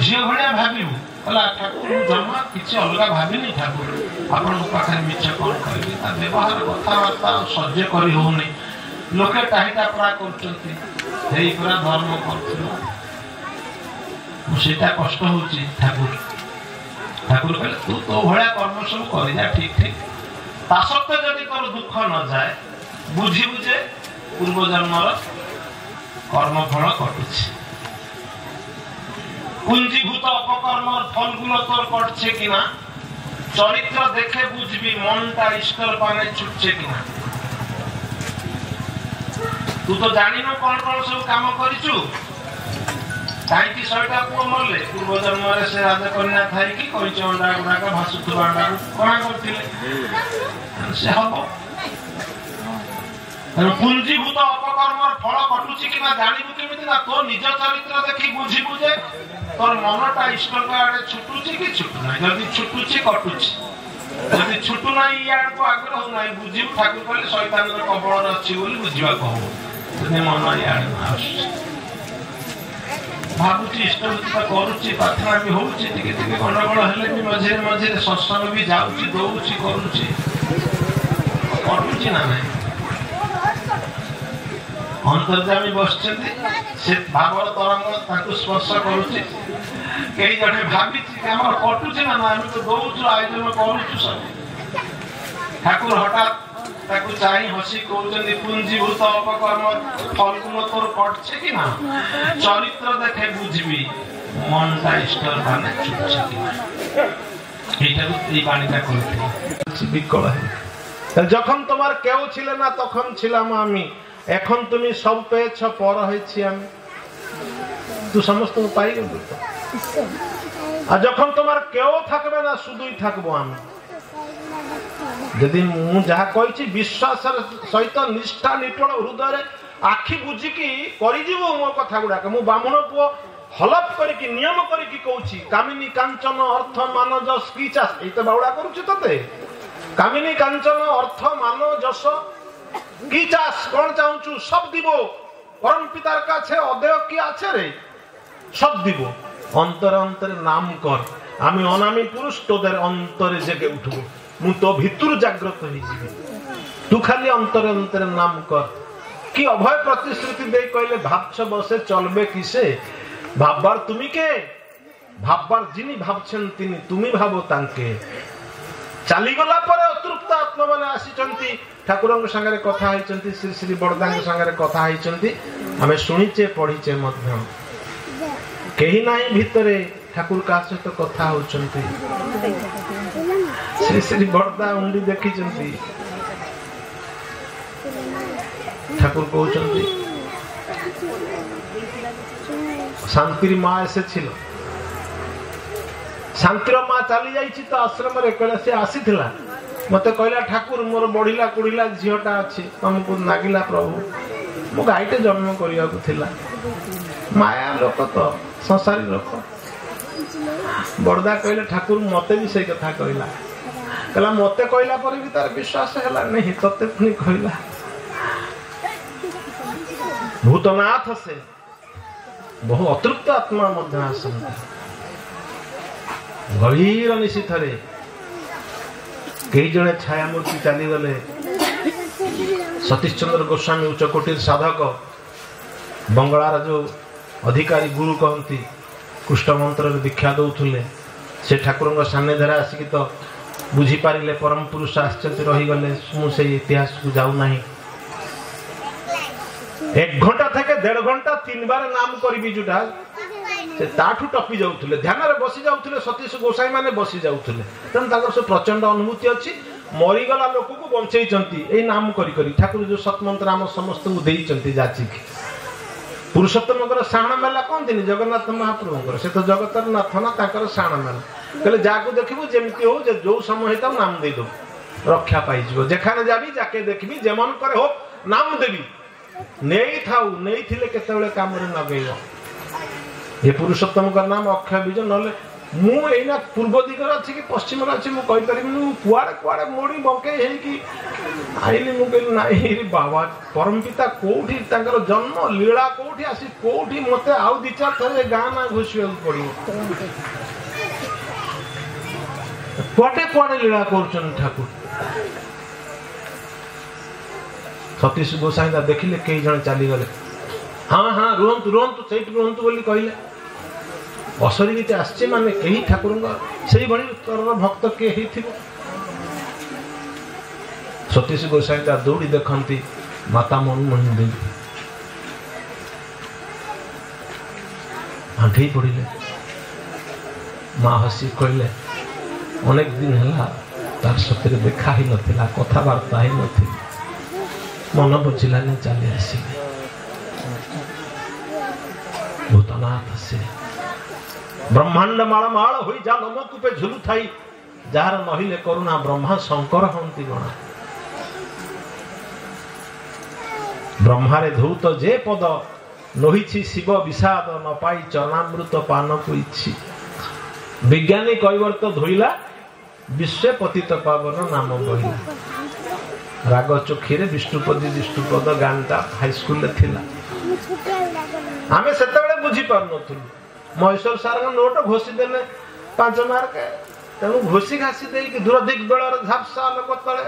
झील भाया भाविबू कहला ठाकुर जमा किसी अलग भाविनी ठाकुर आपण पाखे मिछ कौन करी व्यवहार कथबार्ता सह्य कर होनी लोके टाहिटा पड़ा करचंती हेई पूरा धर्म करथिलो मुसेटा कष्ट होची ठाकुर ठाकुर कहले तू तो भया कर्म सब करि जा ठीक ठीक तासत्ते जदि तोर दुख न जाए बुझी बुझे पूर्व जन्मर कर्म फल कटुछि पुंजीभूत अपकर्म फल गुलो तोर कटछे किना चरित्र देखे बुझबी मनटा ईश्वर पाने छुटछे किना तू तो जानी न कौन कौन सब काम करिचु काई 100टा पुओ मरले पूर्व जन्म रे से राजा कन्या थाई कि कइच अंडा गुडा का भासुत बांडा कोना करथिले से हबो पुंजीभूत अपकर्म फल कटुछि कि ना जानिबु केमिति ना तो निज चरित्र देखि बुझी बुझे तोर मनटा ईश्वर का आड़े छुटुछि कि छुटु ना जदि छुटुछि कटुछि जदि छुटु ना यार को आग्रह ना बुझी ठाकुर कहले शैतान रो कबळ अछि बोली बुझिबा कहू तने मन यार ना भाबुची इष्ट करुची प्रार्थना भी होउची टिके टिके गंडगोल हेले भी मझे मझे सत्संग भी जाउची दउची करूची करूची ना नहीं अंतर्जामी बसचंती से भावर तरंग ताकु स्पर्श करूची कई जने भाभी आम कटुचे ना आम तो दौचु आयोजन करुचु सब ठाकुर हठात ताकू चाहि हसी कहते पुंजीभूत अपकर्म फलगुण तोर कटछे कि ना चरित्र देखे बुझबी मनटा स्टर भाने छुटछे कि ना এইটারও এই বাণীটা করতে বিকল হয় যখন তোমার কেউ ছিল না তখন ছিলাম আমি এখন তুমি সব পেয়েছ পর হয়েছি আমি তুই সমস্ত পাই গেলি আর যখন তোমার কেউ থাকবে না শুধুই থাকবো আমি যদি মু যাহা কইছি বিশ্বাসের সহিত নিষ্ঠা নিটল হৃদয়ে আখি বুঝিকি করিଯିব মো কথা গুড়াক মু বামুণ পুଅ हलप करिकी नियम करिकी कहूची कामिनी कांचन अर्थ मान जस की चास ए तो बाउडा करूची तते कामिनी कांचन अर्थ मान जस की चास कोन चाहूचु सब दिबो परम पितार काछे अदेय की आछे रे सब दिबो अंतर अंतर नाम कर आमी अनामी पुरुष तोदेर अंतरे जगे उठबो मु तो भितुर जागृत होई जिबी तू खाली अंतर अंतर नाम कर की अभय प्रतिश्रुति दे कहले भाबछ बसे चलबे किसे भाबबार तुमी के भाबबार जिनी भाबछन तिनी तुमी भाबो तांके चाली गला परे अतृप्त आत्मा माने आसीचंती ठाकुरंग संगे कथा आइचंती श्री श्री बड़दांग संगे कथा आइचंती हमें सुनिचे पढिचे मध्य केही नाही भितरे ठाकुर का सहित कथा होचंती श्री श्री बड़दा उंडी देखिचंती ठाकुर कहउचंती शांतिर माँ ऐसे छिलो शांतिर माँ चली जाइछि तो आश्रम रे कले से आसीथिला मते कहला ठाकुर मोर बढ़िला कुड़िला झियोटा अछि तुमको नागिला प्रभु मो गाइटे जन्म करिया को थिला माया लोक तो संसारी लोक बड़दा कहले ठाकुर मते भी सही कथा कहला कहला मते कहला पर भी तार विश्वास हला नहीं तते पुनी कहला भूतनाथ से बहु अतृप्त आत्मा मध्य आसन गभीर निशिथरे कई जने छाया मूर्ति चली गले सतीश चंद्र गोस्वामी उच्चकोटीर साधक बंगलार जो अधिकारी गुरु कहती कृष्ण मंत्र दीक्षा दौले से ठाकुर सान्निध्य आसिक तो बुझी पारे परम पुरुष आश्चर्य रहीगले मुझे इतिहास को जाऊ ना 1 घंटा थे 1.5 घंटा 3 बार नाम करी जोटा से ताठू टपी जाऊले ध्यान रे बसी जाऊले सतीश गोसाई माने बसी जाऊले तेन ताकर से प्रचंड अनुभूति अच्छी मरीगला लोक को बंचेइचंती ए नाम करी करी ठाकुर जो सतमंत्र आम समस्त को देइचंती जाची पुरुषोत्तमकर साण मेला कौन दिन जगन्नाथ महाप्रभुकर से तो जगतर नाथ ना ताकर साण मेला कहले जाको देखिबो जेमती हो जे जो समय हेता नाम दे दो रक्षा पाई जिवो जेखाने जाबी जाके देखबी जेमन करे हो नाम देबी नहीं थाऊ नहीं थिले केतेबेले काम रे नगेयो ये पुरुषोत्तम का नाम अक्षय बीज नले मु एना पूर्व दिगर अछि कि पश्चिम रे अछि मु कहि परिमु कुआडे कुआडे मोडी बंके हे कि आइली मु कहली नाही रे बाबा परम पिता कोठी तांकर जन्म लीला कोठी आसी कोठी मते आउ दिचा थरे गाना घुसियो पड़ियो कोटे कोडे लीला करछन ठाकुर सतीश गोसाई देखिले कई जन चली गले हाँ हाँ रुहंतु रुहंतु सेठ रुहंतु बोली कहले असरी आसचे माने कहीं ठाकुर से भक्त किए सतीश गोसाई दौड़ी देखती माता मनमोहन देवी आंठी पड़े माँ हसी कहले अनेक दिन है तार सतरे देखा ही नथिला कथबार्ता ही नथी मन बुझिलानी चली आसिले भूतनाथ से ब्रह्मांड माल माल होई जा नमकूपे झुलु थाई जार नहिले करुणा ब्रह्मा शंकर हंती गणा ब्रह्मारे धूत जे पद नहिछि शिव विषाद न पाई चरणामृत पान कुइछि विज्ञानी कैवर्त धोइला विश्व पतित पावन नाम बहिला राग चोखी रे विष्णुपदी विष्णुपद गानटा हाई स्कूल थिला आमे सेतबेले बुझी पार नथुलु महेश्वर सार नोट घोषी देले 5 मार्क तेणु घोषी घासी दे दूर दिग बेलर झापसा लोक तले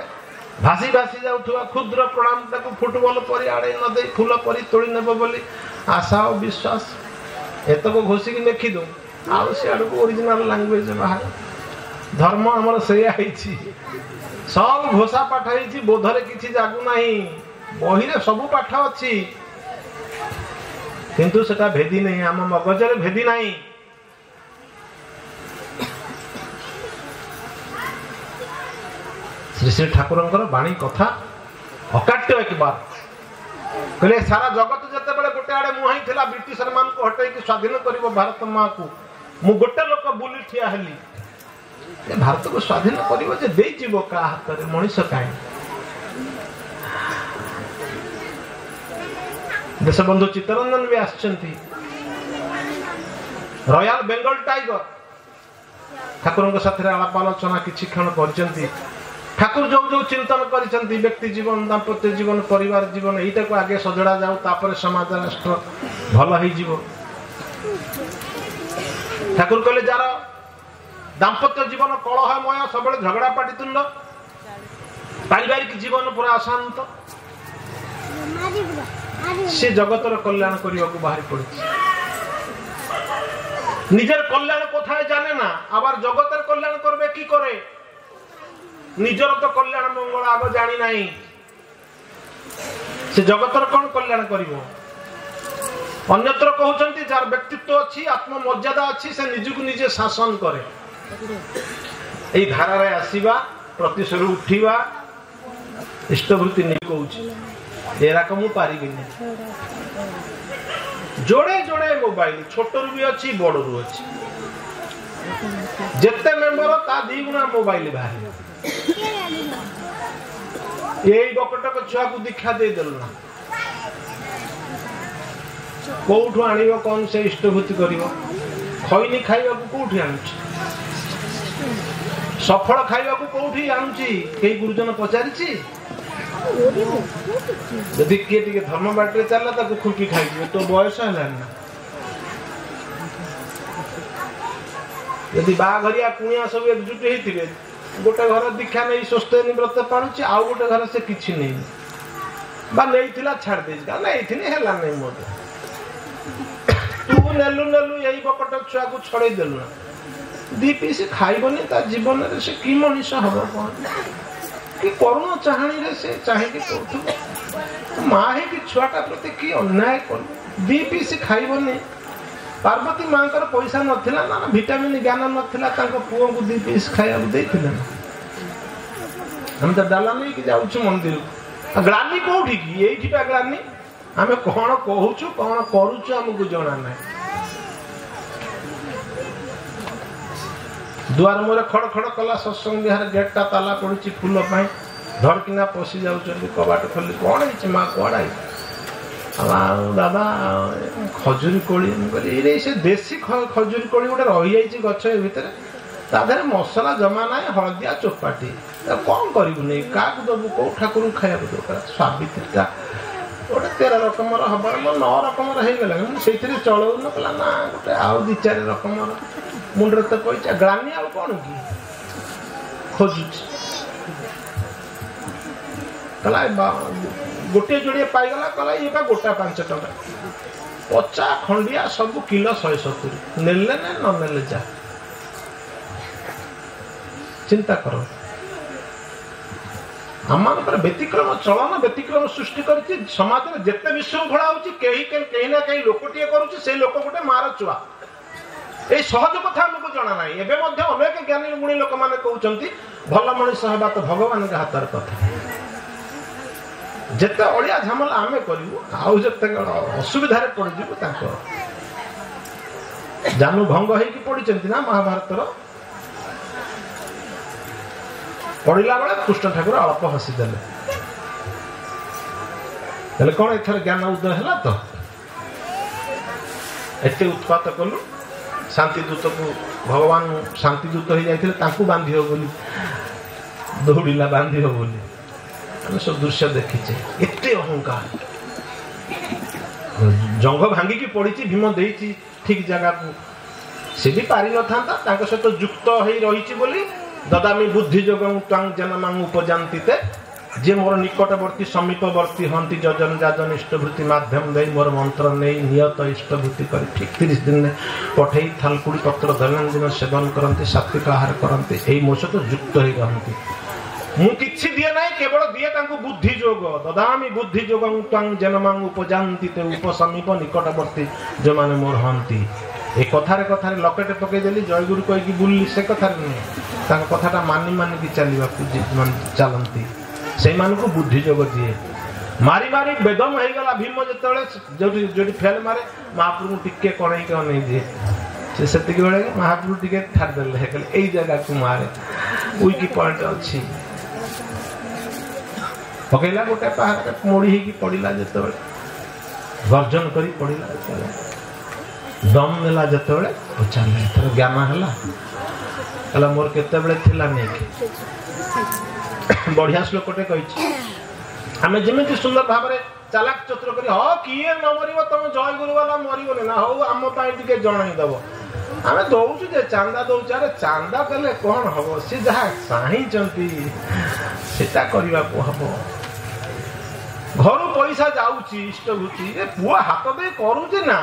भासी भासी जाउथुवा क्षुद्र प्रणाम ताको फुटबॉल परि आड़े न दे फूल परि तोड़ी नेबो बोली आशा और विश्वास एतको घोषी की लिखि दो आउ सियाड़ को ओरिजिनल लैंग्वेज बाहर धर्म आमर सेया ହେଇଛି सब घोषा पाठ ହେଇଛି बोधरे किछि जागु नाही बही रे सब पाठ अछि किंतु सेटा भेदी नहीं आम मगज रे भेदी नहीं श्री श्री ठाकुरंकर बाणी कथा अकाट्य एक बार कहले सारा जगत जते बेले गोटे आड़े मुहाई थिला ब्रिटिशर मान को हटाई कि स्वाधीन करिवो भारत मां को मु गोटे लोक बुली ठिया हली ए भारत को स्वाधीन करिवो जे देई जीवो का हाथ रे मनुष्य काई देशबंधु चित्तरंजन भी आछंती रॉयल बेंगल टाइगर ठाकुरंक साथे आलाप आलोचना किछि क्षण करचंती ठाकुर जो जो चिंतन करिसंती व्यक्ति जीवन दाम्पत्य जीवन परिवार जीवन एटा को आगे सजड़ा जाऊ तापर समाज राष्ट्र भल ही जीव ठाकुर कहले जार दाम्पत्य जीवन कलहमय सबले झगड़ा पाटितुंड पारिवारिक जीवन पूरा अशांत से जगतर कल्याण करने को बाहर पड़ी निजर कल्याण कथा जाने ना आबार जगतर कल्याण करबे की करे निजर तो कल्याण मंगल आग जानी नहीं से जगतर कौन कल्याण करिवो अन्यत्र कहउचंती जार व्यक्तित्व अछि आत्ममर्यादा अछि से निजको निजे शासन करे एई धारा रे आसीबा प्रतिशरु उठीबा इष्टवृत्ति नै कहउछि एरा को मु पारिबि नै जोड़े जोड़े मोबाइल छोटरू भी अच्छी बड़रू अच्छी जिते मेंबर ता दी गुना मोबाइल बाहर यही बकटक छुआ को दीक्षा दे देल ना कोठु आनिबो कोन से इष्टभूति करिवो खैनी खाइबा को कोठी आनुची सफल खाइबा को कोठी आनुची केई गुरुजन पचारिची यदि किए टिके धर्म बाटे चलला ताको खुंपी खाइ तो बयस हलान ना यदि बाघरिया कुनिया सब एकजुट हेतिबे गोटे घर दीक्षा नहीं स्वस्थ व्रत पाणुची आ गोटे घर से किछि नहीं बा नैथिला छाड़ दे नहीं थिने हला नहीं मोते तू नेलु नेलु यही बकट छुआ को छड़े देलु ना दी पीस खाइबनी ता जीवन रे से की मनीष हबो कोन कि करुण चाहणी रे से चाहे कि करथु मां है कि छुआटा प्रति की अन्याय कर दी पीस खाइबनी पार्वती मां कर पैसा नथिला ना विटामिन ज्ञान नथिला ताको पुओ को दी पीस खाया देथिला हम तो डाला नहीं कि जाउछ मंदिर ग्लानी कोठी की एठी पा ग्लानी हमें कोन कहूछु कोन करूछु हमकु जणा नै द्वार मोरे खड़ खड़ कला सत्संग बिहार गेटटा ताला पड़ुची फूल पाई धड़किना पसी जाउछन कबाट खोली कोन हिच मा कोडाई दादा खजुरी कोली रे से देसी खजुरी कोली गोटे रही जाइए गछ भितर ताधर मसला जमा ना हलदिया चोपाटी कौन करू नहीं क्या दबू कौ ठाकुर खाया दरकार सावित्रीटा गोटे 13 रकम हम 9 रकम होगा से चलऊ न कला ना गोटे आउ 2-4 रकम मुंडे तो कही ग्लानी आ कौन कि खोजु कला गोटे जोड़े पाईगला कला ये गोटा 5 टका 50 खंडिया सब किलो 170 नेले ना न नेले जा चिंता करो आम व्यतिक्रम चलन व्यतिक्रम सृष्टि कर समाज में जिते विशृंखला होची कहीं ना कहीं लोकटे करुच्ची से लोक गोटे मार छुआ ये सहज कथा आमको जना ना एवं अनेक ज्ञानी गुणी लोक मैंने कहते भल मनीष हवा तो भगवान के हाथ कथा जिते अड़िया झमेला आम करूँ आते असुविधा पड़ू जानू भंग होगी पढ़ी ना महाभारत पढ़ला बेले कृष्ण ठाकुर अल्प हसीदेले कौन एथर ज्ञान उदय है तो एत उत्पात कलु शांतिदूत को भगवान शांतिदूत हो जाते बांधि बोली दौड़ा बांधि बोली आम सब दृश्य देखीचे एत अहंकार जंग भांगिकी पड़ी भीम दे ठीक जगह को सी भी पारि न था सहित युक्त हो रही ददामी बुद्धि जोगं त्वां जनमां उपजान्ति ते जे मोर निकटवर्ती समीपवर्ती हंती जजन जाजन इष्टभूति माध्यम दे मोर मंत्र नहीं नियत इष्टभूति कर ठीक 30 दिन में पठे थालकुड़ी पत्र दैनंदिन सेवन करते सात्विक आहार करते यही मो सहित युक्त हो रहती मु किछि दिए ना केवल दिए तांको बुद्धि जोग ददामी बुद्धि जोगं त्वं जनमां उपजान्ति ते उपसमीप निकटवर्ती जो माने मोर हंती ए कथारे कथारे लकेट पकई देली जयगुरु कहि बुल्ली से कथारे नहीं तांको कथाटा मानी मानी की चलवा चलती से मानू बुद्धि जोग दिए मारी मारी बेदम हो गला भीम जो जो फेल मारे महाप्रभु टिके कणई के अनै दिए से बेले महाप्रभु टिके छाड़देले यही जगह को मारे उइकी पॉइंट अच्छी पकईला गोटे पहाड़ मोड़ी होगी पड़ा जो गर्जन कर पड़ा जो दम नेला जो चल ज्ञान है मोर केते नहीं बढ़िया श्लोकटे कही आम जमी सुंदर भाव में चालाक चतुर कर किए न मर तुम जय गुरु वाला मरबनी ना हो आम टे जनईदब आम दौचु जे चांदा दौचे अरे चांदा कले कौन हम सी जहाँ चाहती सेटा करने को हम घर पैसा जाऊँगी इष्टभूति पुआ हाथ दे करुचे ना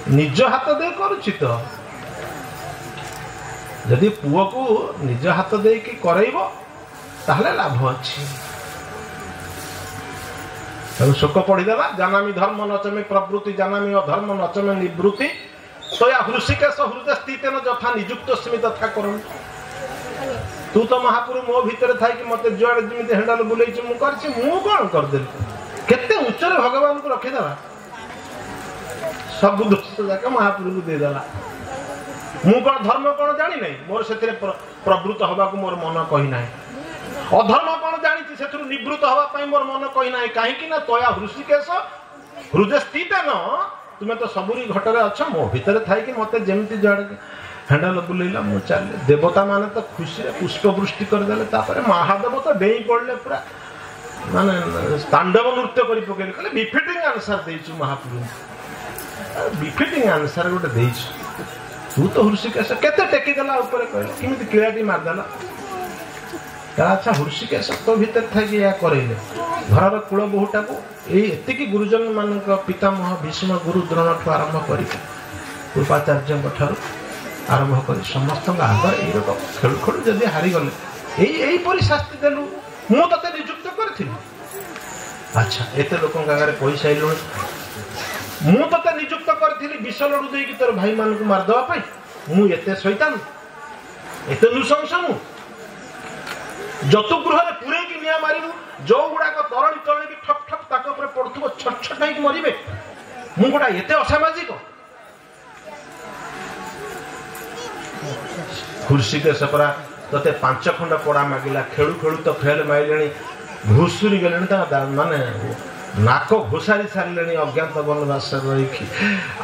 निज हाथ दे करुची तो जदि पुओ को निज हाथ दे कि करइबो ताहले लाभ अछि तब शोक पढ़ीदेवा जानामि धर्म नचमे प्रवृत्ति जानामि अधर्म नचमे निवृत्ति तो या हृषिकेश हृदय स्थितेन जथा नियुक्त स्मि तथा करम तू तो महापुरु मो भीतर थाई कि मते जुआड़ जिमिते हेंडल बुलेछि मु करछि मु कोन कर देली केते उच्चरे भगवान को रखि देला सब दोष जाके महापुरु को दे देला मु कौन धर्म कौन जानी नहीं मोर से प्रवृत्त हवा को मोर मन कही ना अधर्म कौन जानी से निवृत्त हवा मोर मन कही ना कहीं ना तया हृषिकेश हृदय स्थित न तुम्हें तो सबुरी घटरे अच्छा मो भीतर थाई कि मते जेमती जड़ हैंडल बुलेला मु चले देवता माने तो खुशी पुष्प वृष्टि करदेले तापर महादेव तो डेई पड़ले पूरा माने तांडव नृत्य करी पकेले कहले बिफिटिंग आंसर देछु महाप्रभु बिफिटिंग आंसर गोटे देछु तू तो हृषिकेश केते टेकी देला ऊपर कहले किमिति किलाटी मार देला अच्छा हृषिकेश तो भीतर था कि या करैले घरर कुल बहुटा को एति की गुरुजन मानक पितामह भीष्म गुरु द्रोण ठु आरंभ करी कृपाचार्य ठारू आरंभ कर समस्त आगर ये खेलु खेलु जदि हारी गले यही परी शास्ति देलु मु तते नियुक्त करथि अच्छा एते लोक आगे पैसा आइलु मु तते नियुक्त करथि विष लड़ू देकी तोर भाई मान को मार दवा पाई मु एते शैतान एते नृशंस मु जतु गृह पूरे की निया मारिलु जो गुडा को तरणी तरणी की ठप ठप ताक ऊपर पड़थुबो छट छट नहीं मरिबे मु गुडा एते असामाजिक हृषिकेश परा तते 5 खंड पड़ा मागिला खेलु खेलु तो फेल माइलेनी घुसुरी गलेनी माने नाक घुसारी सारे अज्ञात वनवास रही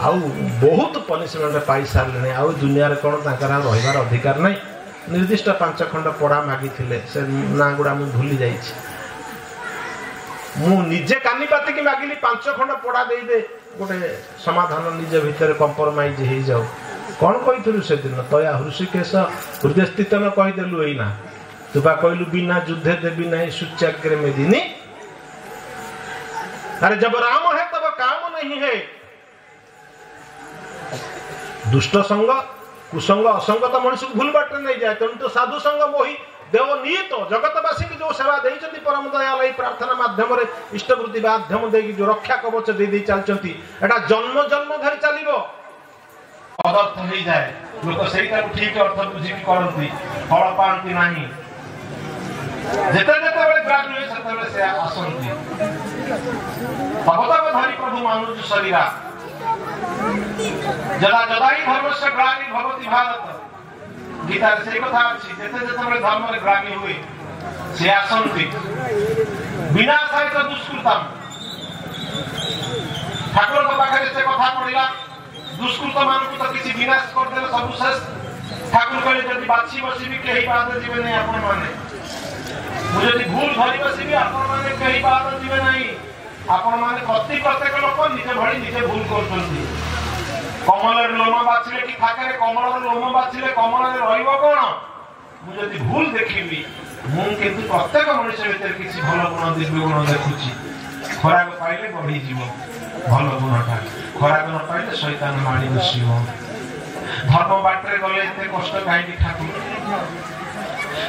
आउ बहुत पनिशमेंट पाई सारे आउ दुनिया रे कौन रहीबार अधिकार नहीं निर्दिष्ट 5 खंड पड़ा मागी से ना गुड़ा मु भूली जाइछि मु निजे कानी पाती की मागिली 5 खंड पड़ा दे दे गोटे समाधान निजे भीतर कंप्रोमाइज हो जाऊ कौन कही से दिन तया हृषिकेश हृदय स्थित न कहीदेलु एना तू बा कहलु बिना युद्धे देवी नहीं सुचाग्र मेदिनी अरे जब राम है तब काम नहीं है दुष्ट संग कुसंग असंग तो मनुष्य को भूल बाटे नहीं जाए तेणु तो साधु संग मोही देव निहित जगतवासी की जो सेवा देइछंती परम दयाल प्रार्थना माध्यम रे इष्टवृत्ति माध्यम देकी जो रक्षा कवच दे चलचंती एटा जन्म जन्म धरि चलिबो अदर्थ हो जाए लोक सहीटा ठीक अर्थ बुझी करती फल पाती ना जिते ग्राम हुए से आसती भगवत धरी प्रभु मानुष शरीरा जदा जदा ही धर्म से ग्रामी भगवती भारत गीता से कथा अच्छी जिते जिते धर्म ग्रामी हुए से आसती बिना सहित दुष्कृतम ठाकुर पाखे से कथा पड़ा दुष्कृत मान को तो किसी विनाश कर देले सब शेष ठाकुर कहले जदि बाछी बसी भी केही बात जीवे नहीं आपण माने मुझे जदि भूल धरी बसी भी आपण माने केही बात जीवे नहीं आपण माने प्रति प्रत्येक लोक निजे भଳି निजे भूल करछंती कमल लोम बाछिले कि थाकरे कमल लोम बाछिले कमल रे रहइबो कोन मुझे जदि भूल देखिबी ମୁଁ କିନ୍ତୁ ପ୍ରତ୍ୟେକ ମଣିଷ ଭିତରେ କିଛି ଭଲ ଗୁଣ ଦିବ୍ୟ ଗୁଣ ଦେଖୁଛି। ଖରାପ ପାଇଲେ ବଢିଯିବ ଭଲ ଗୁଣଟା, ଖରାପ ନ ପାଇଲେ ଶୈତାନ ମାଡ଼ି ବସିବ। ଧର୍ମ ବାଟରେ ଗଲେ ଏତେ କଷ୍ଟ କାହିଁକି ଠାକୁର?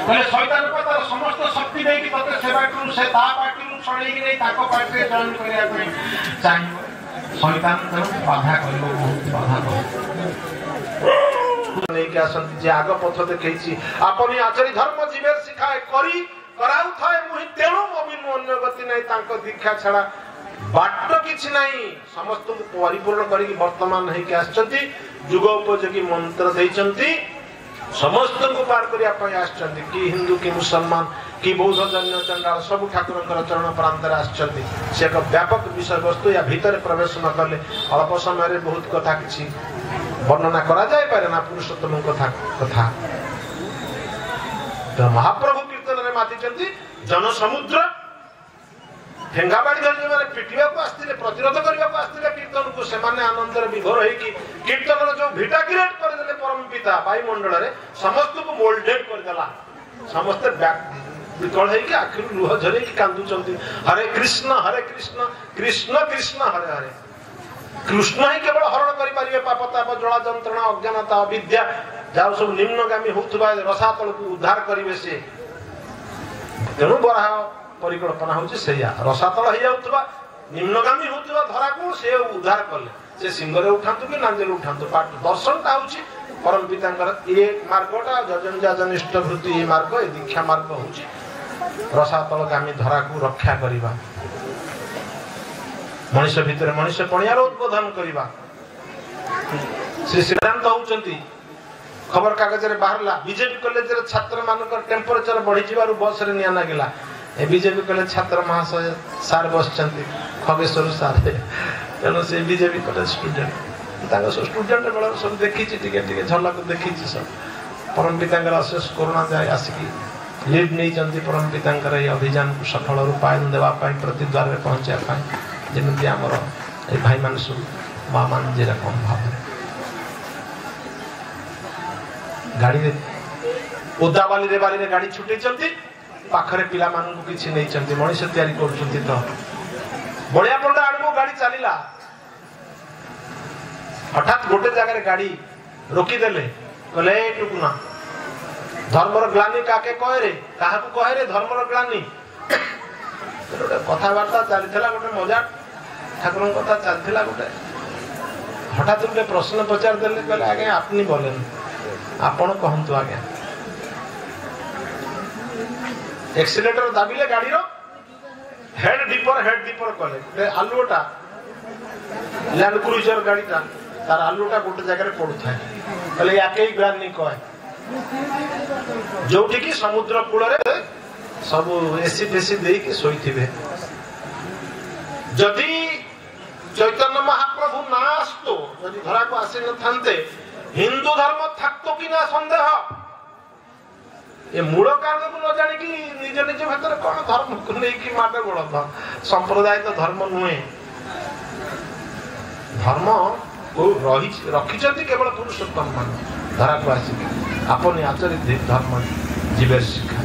କହିଲେ ଶୈତାନ ତାର ସମସ୍ତ ଶକ୍ତି ଦେଇକି ତତେ ସେ ବାଟରୁ ସେ ତା ପାଟିରୁ ଛଡେଇକି ନେଇ ତାଙ୍କ ପାଟିରେ ଜଏନ୍ କରିବା ପାଇଁ ଚାହିଁବ। ଶୈତାନ ତେଣୁ ବାଧା କରିବ, ବହୁତ ବାଧା କରିବ। ନେଇକି ଆସନ୍ତି ଯେ ଆଗ ପଥ ଦେଖେଇଛି, ଆପନି ଆଚରି ଧର୍ମ ଜୀବେର ଶିଖାଏ କରି କରାଉଥାଏ ମୁହିଁ, ତେଣୁ ଅବିନୁ ଅନ୍ୟ ଗତି ନାହିଁ, ତାଙ୍କ ଦୀକ୍ଷା ଛଡା ବାଟ କିଛି ନାହିଁ। ସମସ୍ତଙ୍କୁ ପରିପୂର୍ଣ୍ଣ କରିକି ବର୍ତ୍ତମାନ ହେଇକି ଆସିଛନ୍ତି, ଯୁଗ ଉପଯୋଗୀ ମନ୍ତ୍ର ଦେଇଛନ୍ତି, ସମସ୍ତଙ୍କୁ ପାର କରିବା ପାଇଁ ଆସିଛନ୍ତି। କି ହିନ୍ଦୁ କି ମୁସଲମାନ କି ବୌଦ୍ଧ ଜୈନ ଚଣ୍ଡାଳ ସବୁ ଠାକୁରଙ୍କର ଚରଣ ପ୍ରାନ୍ତରେ ଆସିଛନ୍ତି। ସେ ଏକ ବ୍ୟାପକ ବିଷୟବସ୍ତୁ, ୟା ଭିତରେ ପ୍ରବେଶ ନ କଲେ ଅଳ୍ପ ସମୟରେ ବହୁତ କଥା କିଛି ବର୍ଣ୍ଣନା କରାଯାଇପାରେ ନା ପୁରୁଷୋତ୍ତମଙ୍କ କଥା। ମହାପ୍ରଭୁ କୀର୍ତ୍ତନରେ ମାତିଛନ୍ତି ଜନସମୁଦ୍ର। ଠେଙ୍ଗାବାଡ଼ି ଧରି ଯେଉଁମାନେ ପିଟିବାକୁ ଆସିଥିଲେ, ପ୍ରତିରୋଧ କରିବାକୁ ଆସିଥିଲେ କୀର୍ତ୍ତନକୁ, ସେମାନେ ଆନନ୍ଦରେ ବିଭୋର ହେଇକି କୀର୍ତ୍ତନର ଯୋଉ ଭିଟାଗ୍ରେଟ୍ କରିଦେଲେ ପରମ ପିତା ବାୟୁମଣ୍ଡଳରେ, ସମସ୍ତଙ୍କୁ ମୋଲ୍ଡେଡ୍ କରିଦେଲା। ସମସ୍ତେ ବିକଳ ହେଇକି ଆଖିରୁ ଲୁହ ଝରେଇକି କାନ୍ଦୁଛନ୍ତି। ହରେ କୃଷ୍ଣ କୃଷ୍ଣ କୃଷ୍ଣ ହରେ ହରେ। କୃଷ୍ଣ ହିଁ କେବଳ ହରଣ କରିପାରିବେ ପାପ ତାପ ଜଳା ଯନ୍ତ୍ରଣା ଅଜ୍ଞାନତା ଅବିଦ୍ୟା ଯାହା ସବୁ ନିମ୍ନଗାମୀ ହଉଥିବା ରସାତଳକୁ ଉଦ୍ଧାର କରିବେ ସେ। ତେଣୁ ବରାହ ପରିକଳ୍ପନା ହଉଛି ସେଇଆ, ରସାତଳ ହେଇଯାଉଥିବା ନିମ୍ନଗାମୀ ହଉଥିବା ଧରାକୁ ସେ ଉଦ୍ଧାର କଲେ। ସେ ସିଂହରେ ଉଠାନ୍ତୁ କି ନାଞ୍ଜରେ ଉଠାନ୍ତୁ, ଦର୍ଶନଟା ହଉଛି ପରମ ପିତାଙ୍କର ଏ ମାର୍ଗଟା, ଯଜନିଷ୍ଠ ବୃତ୍ତି ଏ ମାର୍ଗ, ଏ ଦୀକ୍ଷା ମାର୍ଗ ହଉଛି ରସାତଳଗାମୀ ଧରାକୁ ରକ୍ଷା କରିବା, ମଣିଷ ଭିତରେ ମଣିଷ ପଣିଆର ଉଦ୍ବୋଧନ କରିବା। ଶ୍ରୀ ସିଦ୍ଧାନ୍ତ ହଉଛନ୍ତି, ଖବର କାଗଜରେ ବାହାରିଲା ବିଜେପି କଲେଜରେ ଛାତ୍ର ମାନଙ୍କର ଟେମ୍ପରେଚର ବଢିଯିବାରୁ ବସରେ ନିଆଁ ଲାଗିଲା। ଏ ବିଜେପି କଲେଜ ଛାତ୍ର ମହାଶୟ ସାର୍ ବସିଛନ୍ତି, ଖଗେଶ୍ୱର ସାର୍, ତେଣୁ ସେ ବିଜେପି କଲେଜ ଷ୍ଟୁଡେଣ୍ଟ, ତାଙ୍କ ସବୁ ଷ୍ଟୁଡେଣ୍ଟ ବେଳରୁ ସବୁ ଦେଖିଛି, ଟିକେ ଟିକେ ଝଲକ ଦେଖିଛି ସବୁ। ପରମ ପିତାଙ୍କର ଅଶେଷ କରୁଣା ଯାଏ ଆସିକି ଲିଡ୍ ନେଇଛନ୍ତି ପରମ ପିତାଙ୍କର ଏହି ଅଭିଯାନକୁ ସଫଳ ରୂପାୟନ ଦେବା ପାଇଁ, ପ୍ରତି ଦ୍ୱାରରେ ପହଞ୍ଚିବା ପାଇଁ, ଯେମିତି ଆମର ଏ ଭାଇମାନେ ସବୁ ମା ମାନେ ଯେରକମ ଭାବରେ ଗାଡ଼ିରେ ଓଦା ବାଲିରେ ଗାଡ଼ି ଛୁଟେଇଛନ୍ତି, ପାଖରେ ପିଲାମାନଙ୍କୁ କିଛି ନେଇଛନ୍ତି, ମଣିଷ ତିଆରି କରୁଛନ୍ତି। ତ ବଳିଆ ପଣ୍ଡା ଆଡକୁ ଗାଡ଼ି ଚାଲିଲା, ହଠାତ୍ ଗୋଟେ ଜାଗାରେ ଗାଡ଼ି ରୋକିଦେଲେ, କହିଲେ ଏ ଟୁକୁନା ଧର୍ମର ଗ୍ଲାନି କାକେ କହରେ, କାହାକୁ କହରେ ଧର୍ମର ଗ୍ଲାନି। ଗୋଟେ କଥାବାର୍ତ୍ତା ଚାଲିଥିଲା, ଗୋଟେ ମଜାକ ଠାକୁରଙ୍କ କଥା ଚାଲିଥିଲା। ଗୋଟେ ହଠାତ୍ ଗୋଟେ ପ୍ରଶ୍ନ ପଚାରିଦେଲେ, କହିଲେ ଆଜ୍ଞା আপনি বলেন, ଆପଣ କହନ୍ତୁ ଆଜ୍ଞା। ଏକ୍ସିଲେଟର ଦାବିଲେ ଗାଡ଼ିର, ହେଡ୍ ଡିପର କଲେ। ଗୋଟେ ଆଲୁଅଟା ଲ୍ୟାଣ୍ଡ କ୍ରୁଜର ଗାଡ଼ିଟା, ତାର ଆଲୁଅଟା ଗୋଟେ ଜାଗାରେ ପଡୁଥାଏ। କହିଲେ ୟାକେ ଗ୍ଲାନି କହେ, ଯୋଉଠିକି ସମୁଦ୍ର କୂଳରେ ସବୁ ଏସି ଫେସି ଦେଇକି ଶୋଇଥିବେ। ଯଦି চৈতন্য মহাপ্রভু না আসতো, যদি ধরাকে আসি নথান্তে, হিন্দু ধর্ম থাকতো কিনা সন্দেহ। এ মূল কারণକୁ ନ ଜାଣିକି ନିଜ ନିଜ ଭିତରେ କଣ ଧର୍ମକୁ ନେଇକି ମାଡ ଗୋଳ। ସମ୍ପ୍ରଦାୟ ତ ଧର୍ମ ନୁହେଁ, ଧର୍ମ ରଖିଛନ୍ତି କେବଳ ପୁରୁଷୋତ୍ତମ ମାନେ ଧରାକୁ ଆସିକି। আপনি ଆଚରି ଧର୍ମ ଜୀବେର ଶିକ୍ଷା।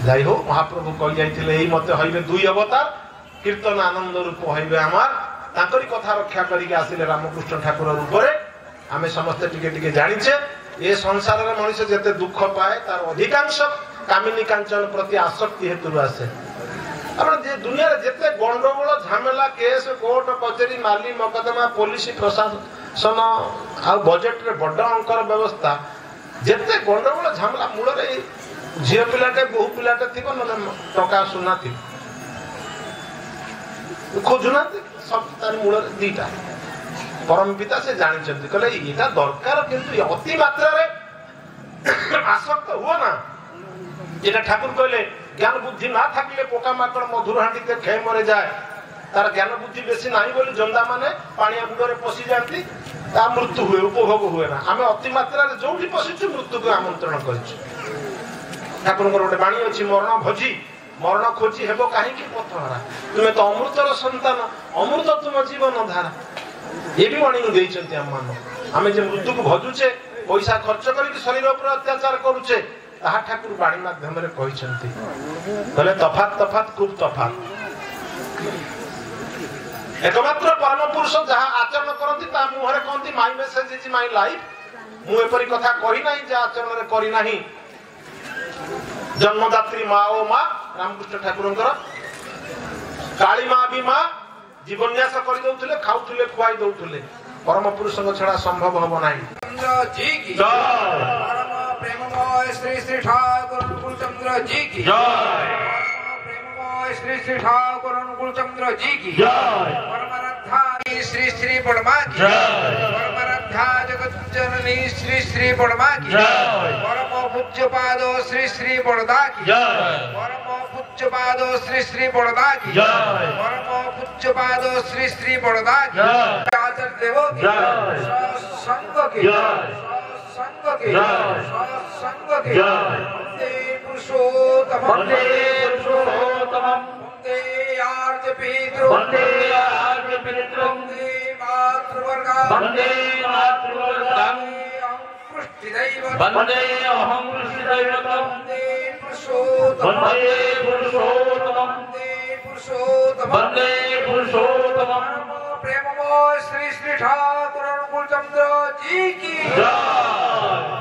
যাই হোক, মহাপ্রভু কই যাইଥିଲେ এই মতে হইবে দুই অবতার, কীর্তন আনন্দ রূপ হইবে আমার। তাঁকরি কথা রক্ষা করিকে আসিলে রামকৃষ্ণ ঠাকুর রূপরে। আমি সমস্তে টিকে টিকে জানিছে এ সংসারের মনিষ যেতে দুঃখ পায় তার অধিকাংশ কামিনী কাঞ্চন প্রতি আসক্তি হেতুর আসে। আপনার যে দুনিয়ার যেতে গন্ডগোল ঝামেলা কেস কোর্ট কচেরি মালি মকদ্দমা পুলিশ প্রশাসন আর বজেটরে বড় অঙ্কর ব্যবস্থা, যেতে গন্ডগোল ঝামেলা মূଳରେ ঝিও পিলাটে বহু পিলাটে থিব, নলে টকা সুনা থিব, খোঁজুনাহাନ୍ତି। সব তার মূଳରେ দুইটা। পরম পিতা সে জানিଛନ୍ତି, କହିଲେ এটা দরকার, কিন্তু অতি মাত্রারে আসক্ত হুও না। যেটা ঠাকুর কইলে জ্ঞান বুদ্ধি না থাকলে পোকা মাকড় মধুর হাঁড়িতে খেয়ে মরে যায়। তার জ্ঞান বুদ্ধি বেশি নাই বলে জন্দা মানে পানিয়া বুড়ে পশি যাতে তা মৃত্যু হুয়ে, উপভোগ হুয়ে না। আমি অতি মাত্রারে যোଉଠି পশিছু মৃত্যুকে আমন্ত্রণ করিছু। ঠাকুরଙ୍କର ଗୋଟେ ବାଣୀ ଅଛି, ମରଣ ଭୋଜି ମରଣ ଖୋଜି ହେବ କାହିଁକି ପଥହରା, ତୁମେ ତ ଅମୃତର ସନ୍ତାନ, ଅମୃତ ତୁମ ଜୀବନ ଧାରା। ଏ ବି ବାଣୀ ଦେଇଛନ୍ତି ଆମମାନଙ୍କୁ। ଆମେ ଯେ ମୃତ୍ୟୁକୁ ଭଜୁଛେ, ପଇସା ଖର୍ଚ୍ଚ କରିକି ଶରୀର ଉପରେ ଅତ୍ୟାଚାର କରୁଛେ, ताहा ठाकुर बाणी माध्यम रे कहिसंती तले तफात तफात खूब तफात एकमात्र परम पुरुष जहा आचरण करंती ता मुहरे कहंती my message is my life मु एपरि कथा कहि नाही जे आचरण रे करि नाही जन्मदात्री माँ ओ माँ रामकृष्ण ठाकुरंकर काली माँ भी माँ जीवन्यास कर दउथले खाउथले खुआई दउथले परम पुरुषक छड़ा संभव हबो नाही चंद्र जी की जय परम प्रेममय श्री श्री ठाकुर अनुकूल चंद्र जी की जय परम प्रेममय श्री श्री ठाकुर अनुकूल चंद्र जी की जय परम राधा श्री श्री बड़मा की जय परम राधा जगत जननी श्री श्री बड़मा की जय परम पूज्य पादो श्री श्री बड़दा की जय परम पूज्य पादो श्री श्री बड़दा की जय परम पूज्य पादो श्री श्री बड़दा की जय आचार्य देवो की जय संग की जय संग की जय संग की जय वंदे पुरुषोत्तम वंदे आर्य पितृ वंदे मातृवर्गा वंदे पुष्टिदैवतं वंदे अहं पुष्टिदैवतं वंदे पुरुषोत्तम वंदे पुरुषोत्तम प्रेममय श्री श्री ठाकुर अनुकूल चंद्र जी की जय।